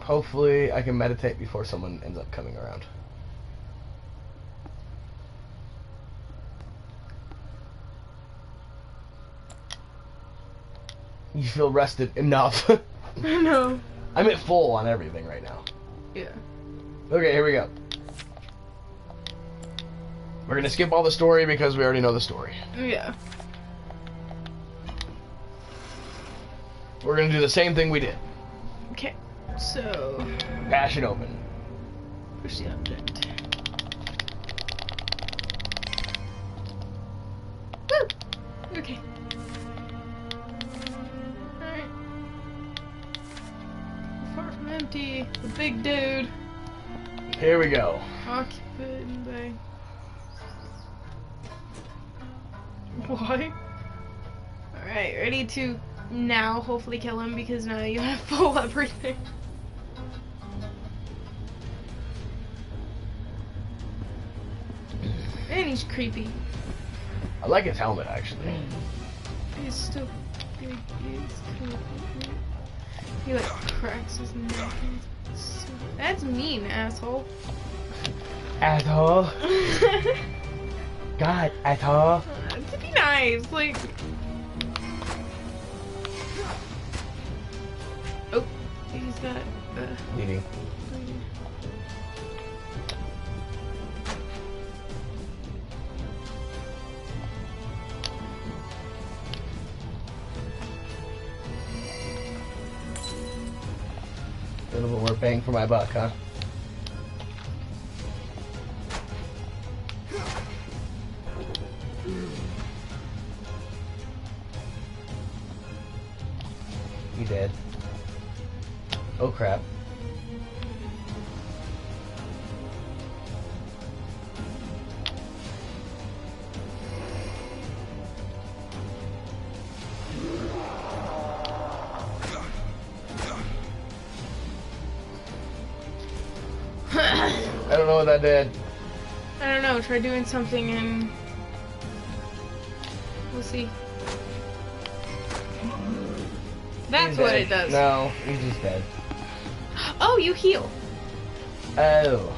Hopefully, I can meditate before someone ends up coming around. You feel rested enough. I know. I'm at full on everything right now. Yeah. Okay, here we go. We're gonna skip all the story because we already know the story. Yeah. We're gonna do the same thing we did. Okay. So, Passion open. push the object. Woo! Okay. Alright. Far from empty. The big dude. Here we go. Occupied by... Why? Alright, ready to now hopefully kill him because now you have full everything. And he's creepy. I like his helmet actually. He's still big. He's creepy. He like cracks his neck. That's mean, asshole. Asshole. God, asshole. To be nice, like. Oh, he's got. Leading. A little bit more bang for my buck, huh? You dead. Oh crap. I don't know what that did. I don't know, try doing something and we'll see. That's He's what dead. it does. No, he's just dead. Oh, you heal. Oh.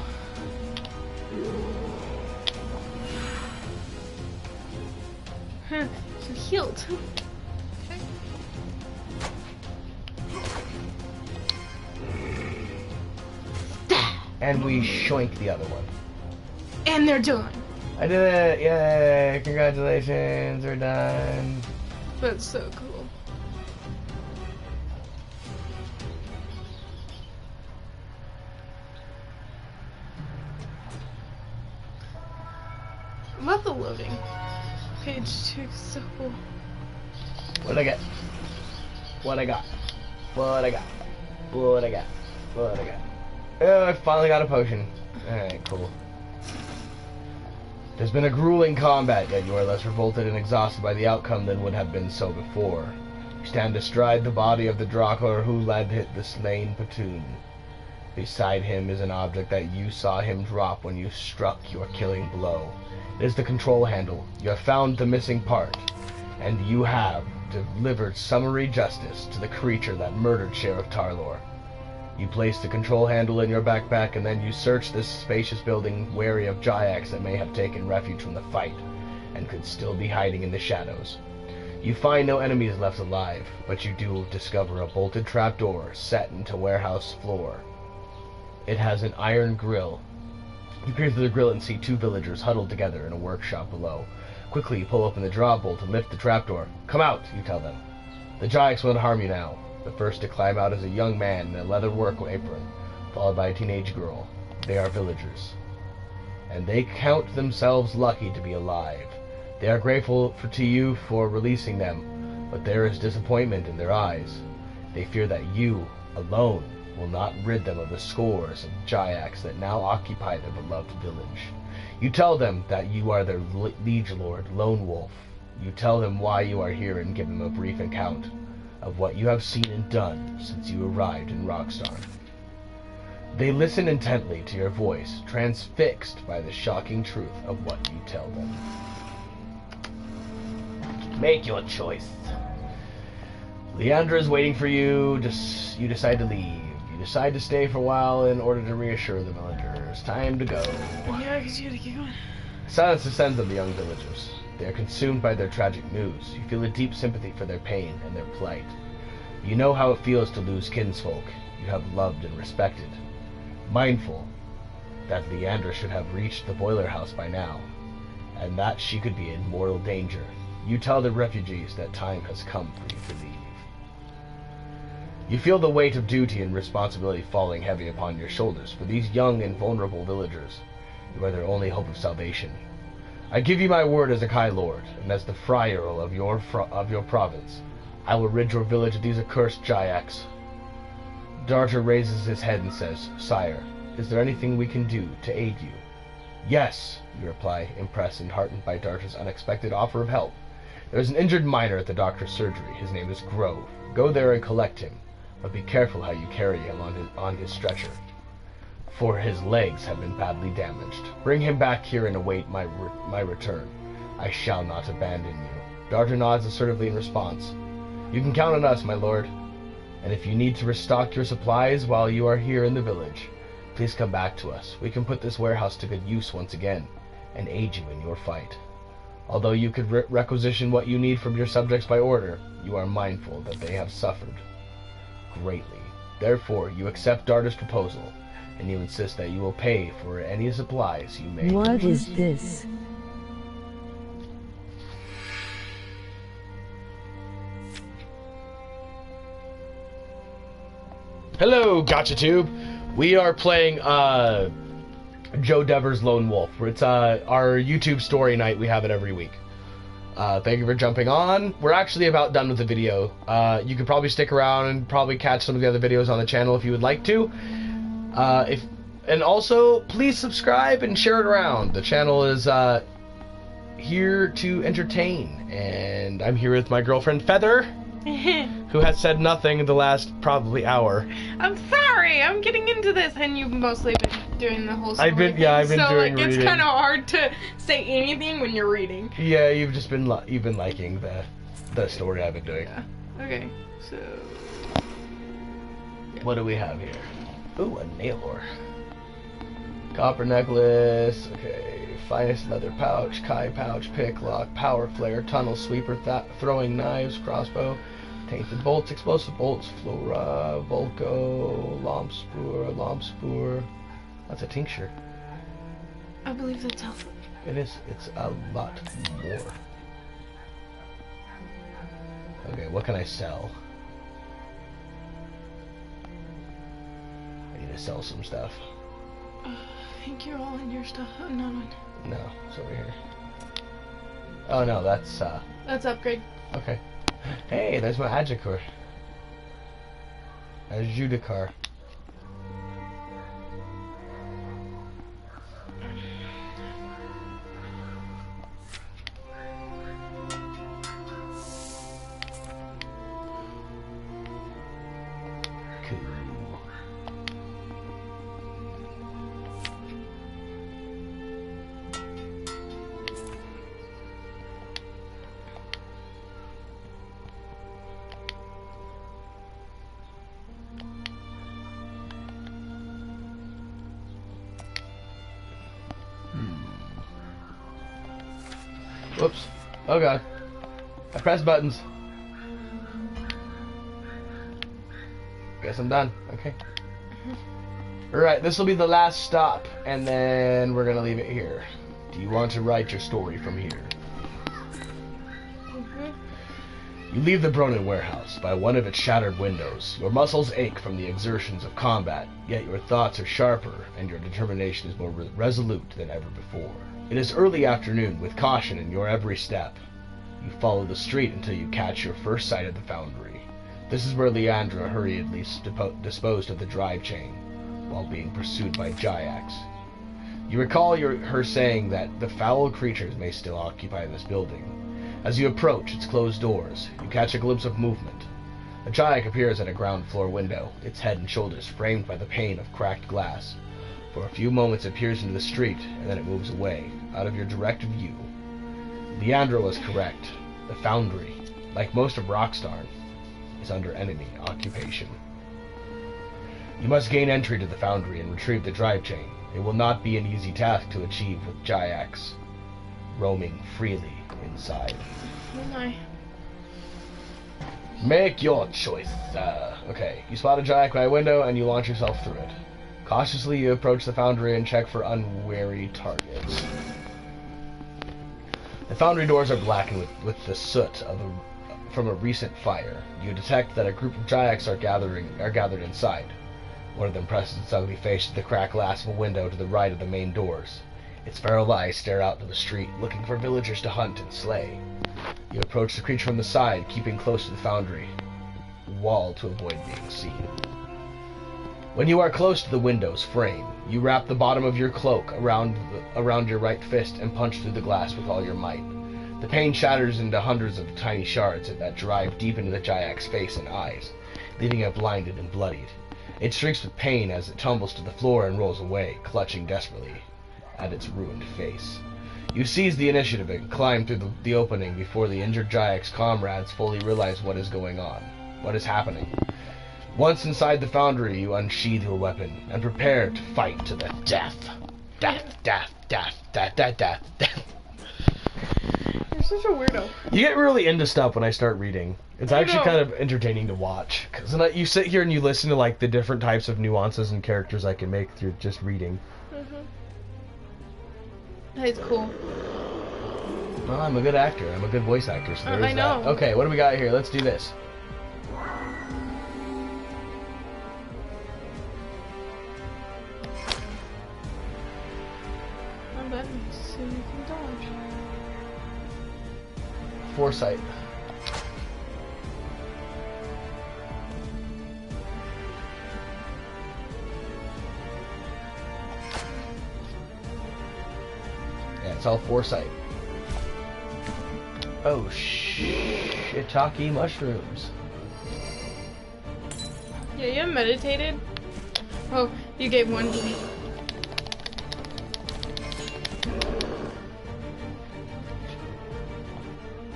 Huh, you healed. And we shoink the other one. And they're done. I did it! Yay! Congratulations, we're done. That's so cool. Love the loading. Page 2 is so cool. What'd I get? What I got? What I got? What I got? What I got? Oh, I finally got a potion. Alright, cool. There's been a grueling combat, yet you are less revolted and exhausted by the outcome than would have been so before. You stand astride the body of the Drakor who led the slain platoon. Beside him is an object that you saw him drop when you struck your killing blow. It is the control handle. You have found the missing part, and you have delivered summary justice to the creature that murdered Sheriff Tarlor. You place the control handle in your backpack, and then you search this spacious building, wary of Jayaks that may have taken refuge from the fight, and could still be hiding in the shadows. You find no enemies left alive, but you do discover a bolted trapdoor set into warehouse floor. It has an iron grill. You peer through the grill and see two villagers huddled together in a workshop below. Quickly, you pull open the draw bolt and lift the trapdoor. Come out, you tell them. The Jayaks won't harm you now. The first to climb out is a young man in a leather work apron, followed by a teenage girl. They are villagers, and they count themselves lucky to be alive. They are grateful to you for releasing them, but there is disappointment in their eyes. They fear that you, alone, will not rid them of the scores of Jayaks that now occupy their beloved village. You tell them that you are their liege lord, Lone Wolf. You tell them why you are here and give them a brief account of what you have seen and done since you arrived in Rockstar. They listen intently to your voice, transfixed by the shocking truth of what you tell them. Make your choice. Leandra is waiting for you. You decide to leave. You decide to stay for a while in order to reassure the villagers. Time to go. Yeah, because you gotta keep going. Silence descends on the young villagers. They are consumed by their tragic news. You feel a deep sympathy for their pain and their plight. You know how it feels to lose kinsfolk you have loved and respected. Mindful that Leandra should have reached the boiler house by now, and that she could be in mortal danger, you tell the refugees that time has come for you to leave. You feel the weight of duty and responsibility falling heavy upon your shoulders. For these young and vulnerable villagers, you are their only hope of salvation. I give you my word as a Kai Lord, and as the Friar of your province, I will rid your village of these accursed Jayaks. Darter raises his head and says, Sire, is there anything we can do to aid you? Yes, you reply, impressed and heartened by Darter's unexpected offer of help. There is an injured miner at the doctor's surgery. His name is Grove. Go there and collect him, but be careful how you carry him on his stretcher, for his legs have been badly damaged. Bring him back here and await my return. I shall not abandon you. Darter nods assertively in response. You can count on us, my lord. And if you need to restock your supplies while you are here in the village, please come back to us. We can put this warehouse to good use once again, and aid you in your fight. Although you could requisition what you need from your subjects by order, you are mindful that they have suffered greatly. Therefore, you accept Darter's proposal, and you insist that you will pay for any supplies you may. What is this? Hello, GotchaTube. We are playing Joe Devers Lone Wolf. It's our YouTube story night. We have it every week. Thank you for jumping on. We're actually about done with the video. You could probably stick around and probably catch some of the other videos on the channel if you would like to. And also, please subscribe and share it around. The channel is here to entertain, and I'm here with my girlfriend Feather, who has said nothing in the last probably hour. I'm sorry, I'm getting into this, and you've mostly been doing the whole story. I've been doing like, reading. It's kind of hard to say anything when you're reading. Yeah, you've just been liking the story I've been doing. Yeah. Okay, so What do we have here? Ooh, a nail ore. Copper necklace. Okay. Finest leather pouch, Kai pouch, pick, lock, power flare, tunnel sweeper, throwing knives, crossbow, tainted bolts, explosive bolts, flora, Volco, lomb spoor. That's a tincture. I believe that's helpful. It is. It's a lot more. Okay, what can I sell? I need to sell some stuff. I think you're all in your stuff. No. No, it's over here. Oh no, that's That's upgrade. okay. Hey, there's my Adjudicar. Adjudicar. Cool. Whoops. Oh god. I pressed buttons. Guess I'm done. Okay. Alright, this will be the last stop, and then we're gonna leave it here. Do you want to write your story from here? You leave the Bronin warehouse by one of its shattered windows. Your muscles ache from the exertions of combat, yet your thoughts are sharper, and your determination is more resolute than ever before. It is early afternoon, with caution in your every step. You follow the street until you catch your first sight of the foundry. This is where Leandra hurriedly disposed of the drive chain, while being pursued by Jayax. You recall her saying that the foul creatures may still occupy this building. As you approach its closed doors, you catch a glimpse of movement. A Jayak appears at a ground floor window, its head and shoulders framed by the pane of cracked glass. For a few moments it peers into the street, and then it moves away, out of your direct view. Leandra was correct. The foundry, like most of Rockstar, is under enemy occupation. You must gain entry to the foundry and retrieve the drive chain. It will not be an easy task to achieve with Jayax roaming freely inside. Oh my. Make your choice. Okay, you spot a Jayak by a window and you launch yourself through it. Cautiously, you approach the foundry and check for unwary targets. The foundry doors are blackened with the soot from a recent fire. You detect that a group of Jayaks are gathered inside. One of them presses its ugly face to the cracked glass of a window to the right of the main doors. Its feral eyes stare out to the street, looking for villagers to hunt and slay. You approach the creature from the side, keeping close to the foundry wall to avoid being seen. When you are close to the window's frame, you wrap the bottom of your cloak around your right fist and punch through the glass with all your might. The pane shatters into hundreds of tiny shards that drive deep into the Jayak's face and eyes, leaving it blinded and bloodied. It shrieks with pain as it tumbles to the floor and rolls away, clutching desperately at its ruined face. You seize the initiative and climb through the opening before the injured Jayak's comrades fully realize what is going on, what is happening. Once inside the foundry, you unsheathe your weapon and prepare to fight to the death. Death, death, death, death, death, death, death. You're such a weirdo. You get really into stuff when I start reading. It's actually kind of entertaining to watch. Because you sit here and you listen to like the different types of nuances and characters I can make through just reading. That's cool. Well, I'm a good actor. I'm a good voice actor, so there's I know. that. Okay, what do we got here? Let's do this. So you can dodge. Foresight. Yeah, it's all foresight. Oh, shiitake mushrooms. Yeah, you haven't meditated? Oh, you gave one to me.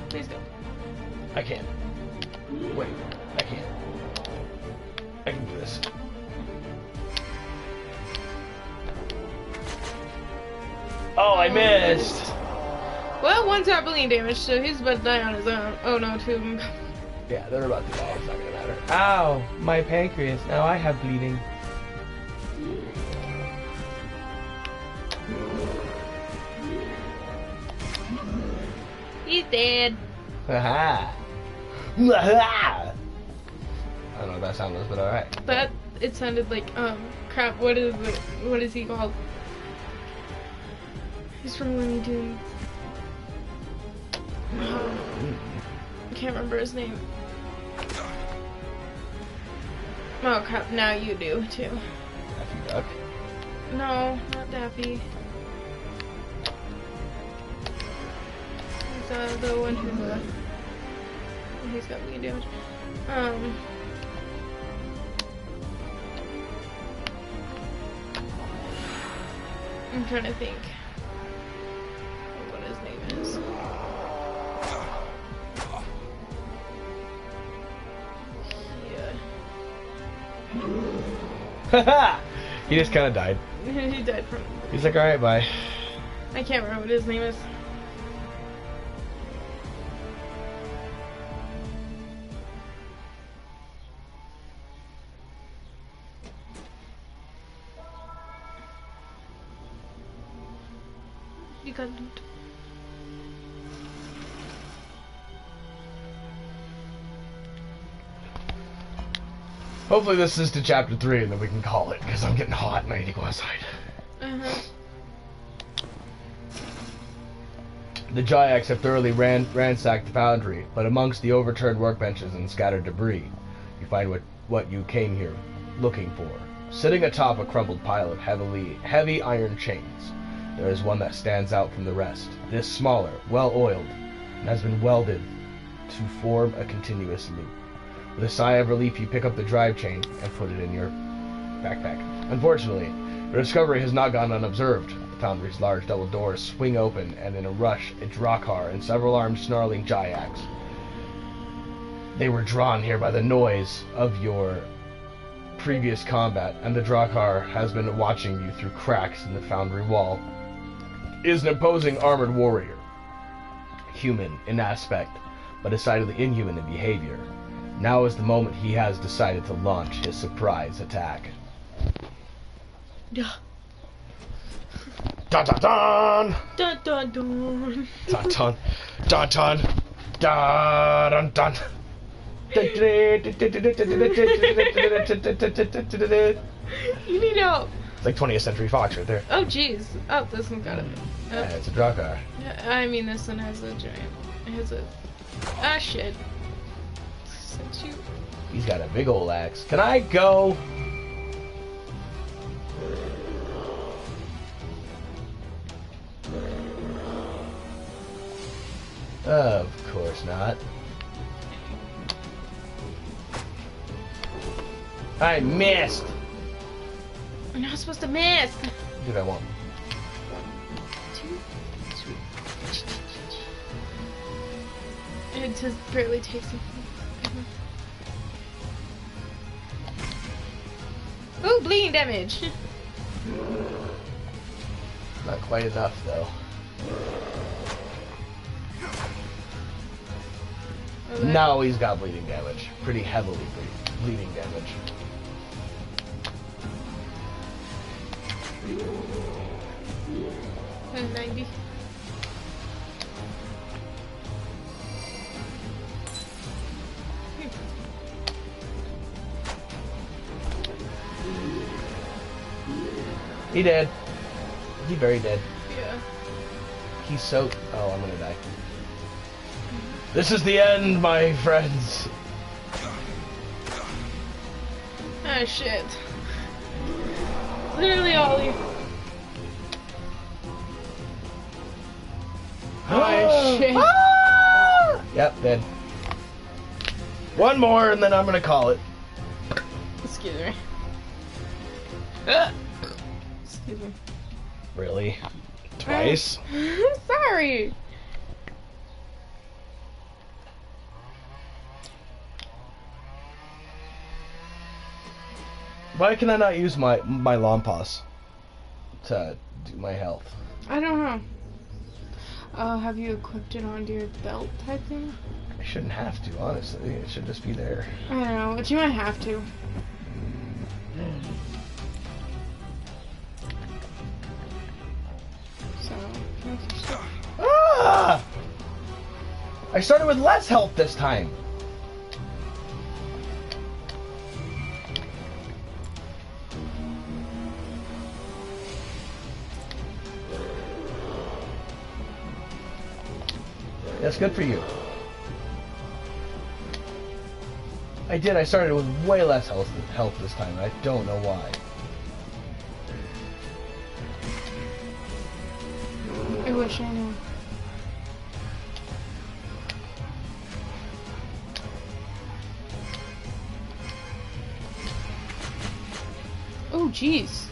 Please go. I can't. Wait, I can't. I can do this. Oh, I missed! Well, one's not bleeding damage, so he's about to die on his own. Oh no, two of them. Yeah, they're about to die. It's not gonna matter. Ow! My pancreas. Now I have bleeding. He's dead. Haha! I don't know what that sound was, but alright. That, it sounded like, crap, what is he called? He's from Looney Tunes. I can't remember his name. Oh crap, now you do too. Daffy Duck. No, not Daffy. He's the one who he's got bleeding damage. I'm trying to think what his name is. Haha! He just kinda died. He died from. He's like, alright, bye. I can't remember what his name is. You got loot. Hopefully this is to chapter 3 and then we can call it, because I'm getting hot and I need to go outside. The Jayaks have thoroughly ransacked the foundry, but amongst the overturned workbenches and scattered debris, you find what you came here looking for. Sitting atop a crumpled pile of heavy iron chains, there is one that stands out from the rest. It is smaller, well-oiled, and has been welded to form a continuous loop. With a sigh of relief, you pick up the drive chain and put it in your backpack. Unfortunately, your discovery has not gone unobserved. The foundry's large double doors swing open, and in a rush, a Drakkar and several armed snarling Jayaks. They were drawn here by the noise of your previous combat, and the Drakkar has been watching you through cracks in the foundry wall. It is an imposing armored warrior, human in aspect, but decidedly inhuman in behavior. Now is the moment he has decided to launch his surprise attack. Yeah. Dun dun dun! Dun dun dun. Dun dun dun dun dun dun. You need help. It's like 20th Century Fox right there. Oh jeez. Oh, this one got it. Yeah, it's a Drakkar. I mean, this one has a giant. It has a. Ah shit. Since you. He's got a big old axe. Can I go? Of course not. I missed! You're not supposed to miss! Dude, I won. It just barely takes him. Ooh, bleeding damage! Not quite enough, though. Now he's got bleeding damage. Pretty heavily bleeding damage. And 90. He dead. He very dead. Yeah. He's so... Oh, I'm gonna die. This is the end, my friends. Oh shit. Literally Ollie. Oh shit. Ah! Yep, dead. One more and then I'm gonna call it. Excuse me. Excuse me. Really? Twice? Sorry. Why can I not use my Lompas to do my health? I don't know. Have you equipped it onto your belt type thing? I shouldn't have to, honestly. It should just be there. I don't know, but you might have to. So, Ah! I started with less health this time. That's good for you. I did. I started with way less health this time. I don't know why. I wish I knew. Oh, jeez.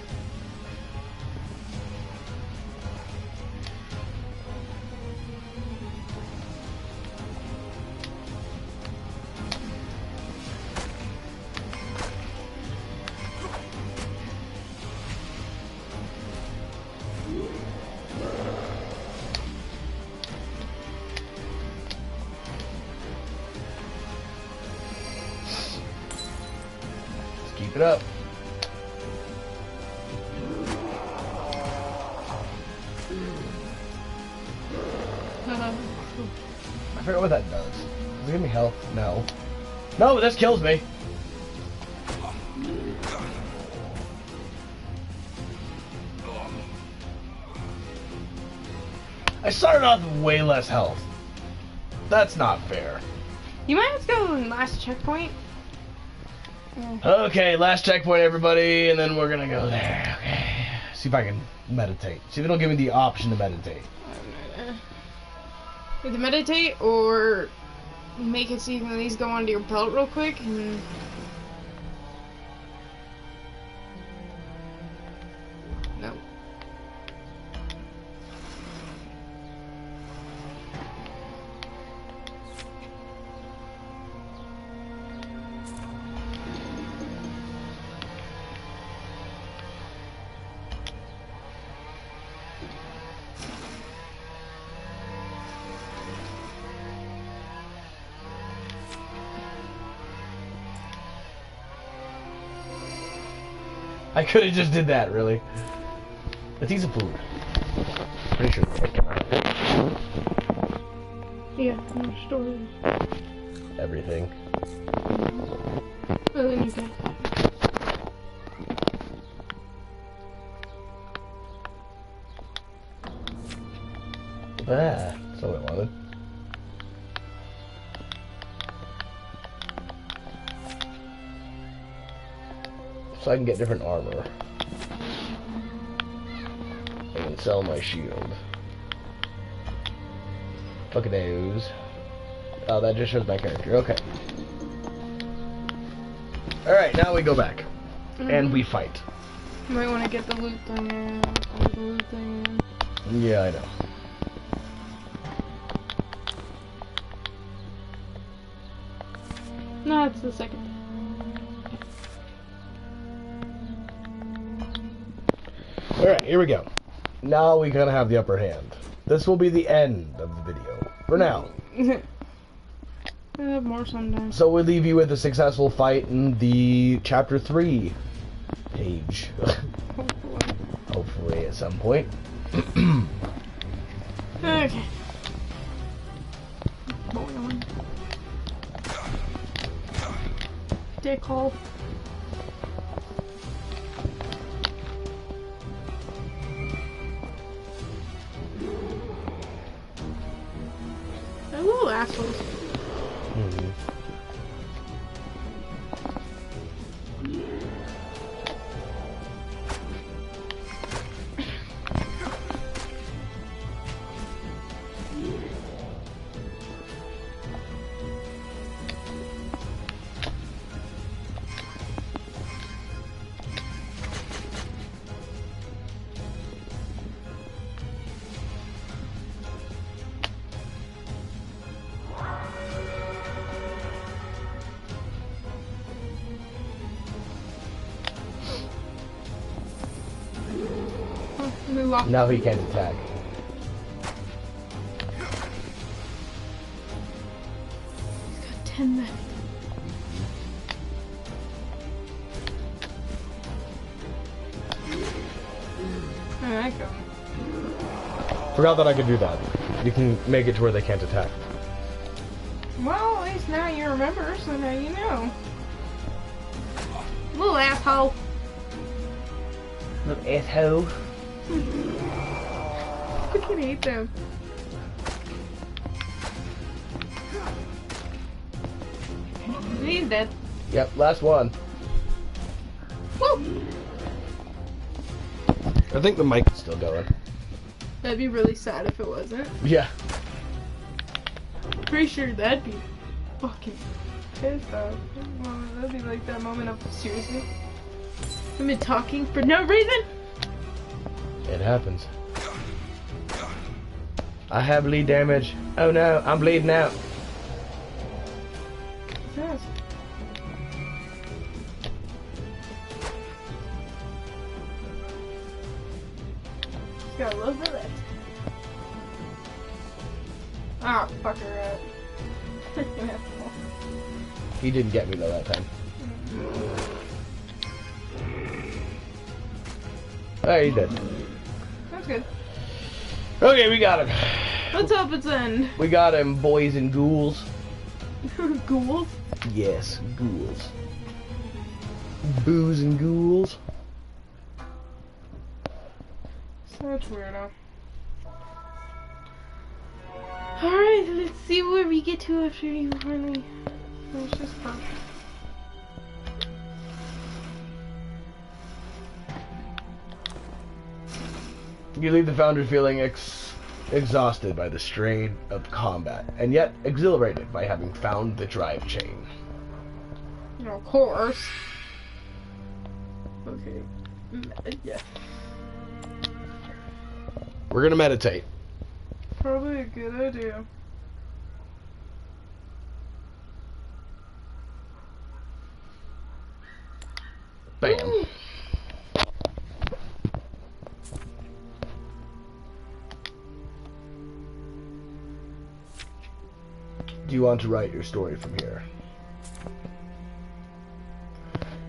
Keep it up. I forget what that does. Does it give me health? No. No, this kills me. I started off with way less health. That's not fair. You might have to go last checkpoint. Okay, last checkpoint, everybody, and then we're gonna go there. Okay. See if I can meditate. See if it'll give me the option to meditate. Either meditate or make it so you can at least go onto your belt real quick and... No. I could have just did that, really. Let's eat some food. Pretty sure. Yeah, your story. Everything. Oh, then you can. Ah, that's what I wanted. So I can get different armor. I can sell my shield. Look at those. Oh, that just shows my character. Okay. Alright, now we go back. And we fight. You might want to get the loot thing in. Or the loot thing in. Yeah, I know. No, it's the second. Alright, here we go. Now we kind of have the upper hand. This will be the end of the video. For now. We'll have more sometime. So we'll leave you with a successful fight in the Chapter 3 page. Hopefully. Hopefully at some point. Okay. Going on. Dickhole. assholes. Mhm. We lost. Now he can't attack. He's got 10 left. There I go. Forgot that I could do that. You can make it to where they can't attack. Well, at least now you remember, so now you know. Little asshole. Little asshole. I can hate them. He's dead. Yep, last one. Woo! I think the mic is still going. That'd be really sad if it wasn't. Yeah. Pretty sure that'd be fucking pissed off. Well, that'd be like that moment of seriously. I've been talking for no reason. It happens. I have bleed damage. Oh no, I'm bleeding out. Yes. Just got a little bit left. Ah, fucker. He didn't get me though that time. Oh, he did. That's good. Okay, we got him. Let's hope it's end. We got him, boys and ghouls. Ghouls? Yes, ghouls. Booze and ghouls. Such weirdo. Alright, let's see where we get to after you finally finish this part. You leave the Foundry feeling exhausted by the strain of combat, and yet exhilarated by having found the drive chain. Of course. Okay. Yeah. We're gonna meditate. Probably a good idea. Bam. Do you want to write your story from here?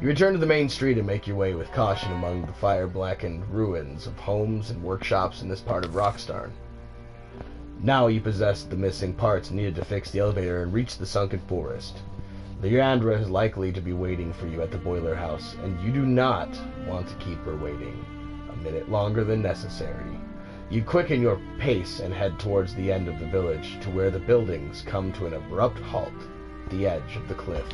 You return to the main street and make your way with caution among the fire-blackened ruins of homes and workshops in this part of Rockstar. Now you possess the missing parts needed to fix the elevator and reach the sunken forest. Leandra is likely to be waiting for you at the boiler house, and you do not want to keep her waiting a minute longer than necessary. You quicken your pace and head towards the end of the village, to where the buildings come to an abrupt halt at the edge of the cliff.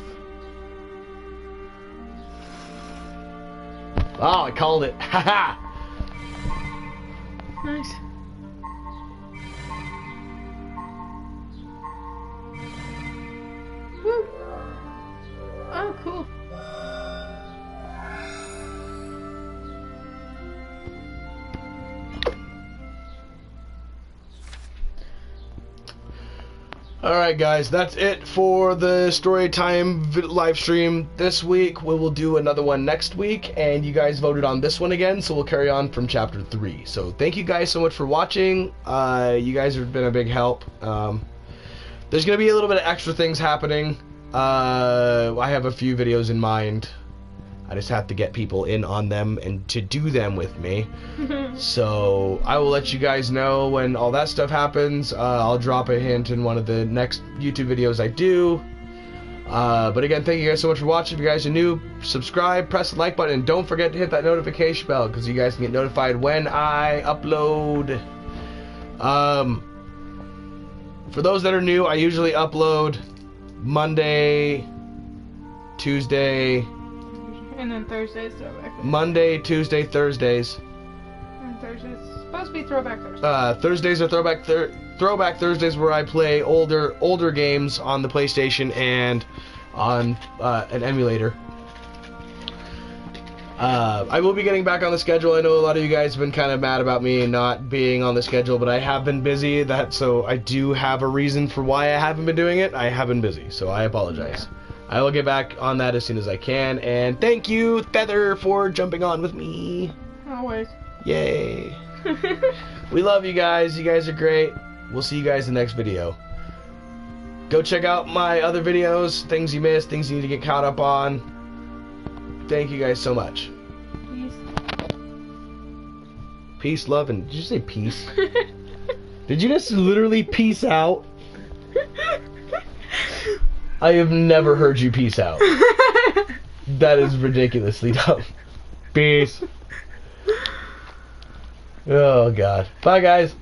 Oh, I called it! Haha! Nice. Woo! Oh, cool. Alright guys, that's it for the Storytime live stream this week. We will do another one next week, and you guys voted on this one again, so we'll carry on from Chapter 3. So thank you guys so much for watching. You guys have been a big help. There's going to be a little bit of extra things happening. I have a few videos in mind. I just have to get people in on them and to do them with me. So I will let you guys know when all that stuff happens. I'll drop a hint in one of the next YouTube videos I do. But again, thank you guys so much for watching. If you guys are new, subscribe, press the like button, and don't forget to hit that notification bell, because you guys can get notified when I upload. For those that are new, I usually upload Monday, Tuesday, And then Thursdays, Throwback. Monday, Tuesday, Thursdays. And Thursdays supposed to be Throwback Thursday. Thursdays are Throwback Thursdays, where I play older games on the PlayStation and on an emulator. I will be getting back on the schedule. I know a lot of you guys have been kind of mad about me not being on the schedule, but I have been busy. So I do have a reason for why I haven't been doing it. I have been busy, so I apologize. I will get back on that as soon as I can. And thank you, Feather, for jumping on with me. Always. Yay. We love you guys. You guys are great. We'll see you guys in the next video. Go check out my other videos, things you missed, things you need to get caught up on. Thank you guys so much. Peace. Peace, love, and did you say peace? Did you just literally peace out? I have never heard you peace out. That is ridiculously dumb. Peace. Oh, God. Bye, guys.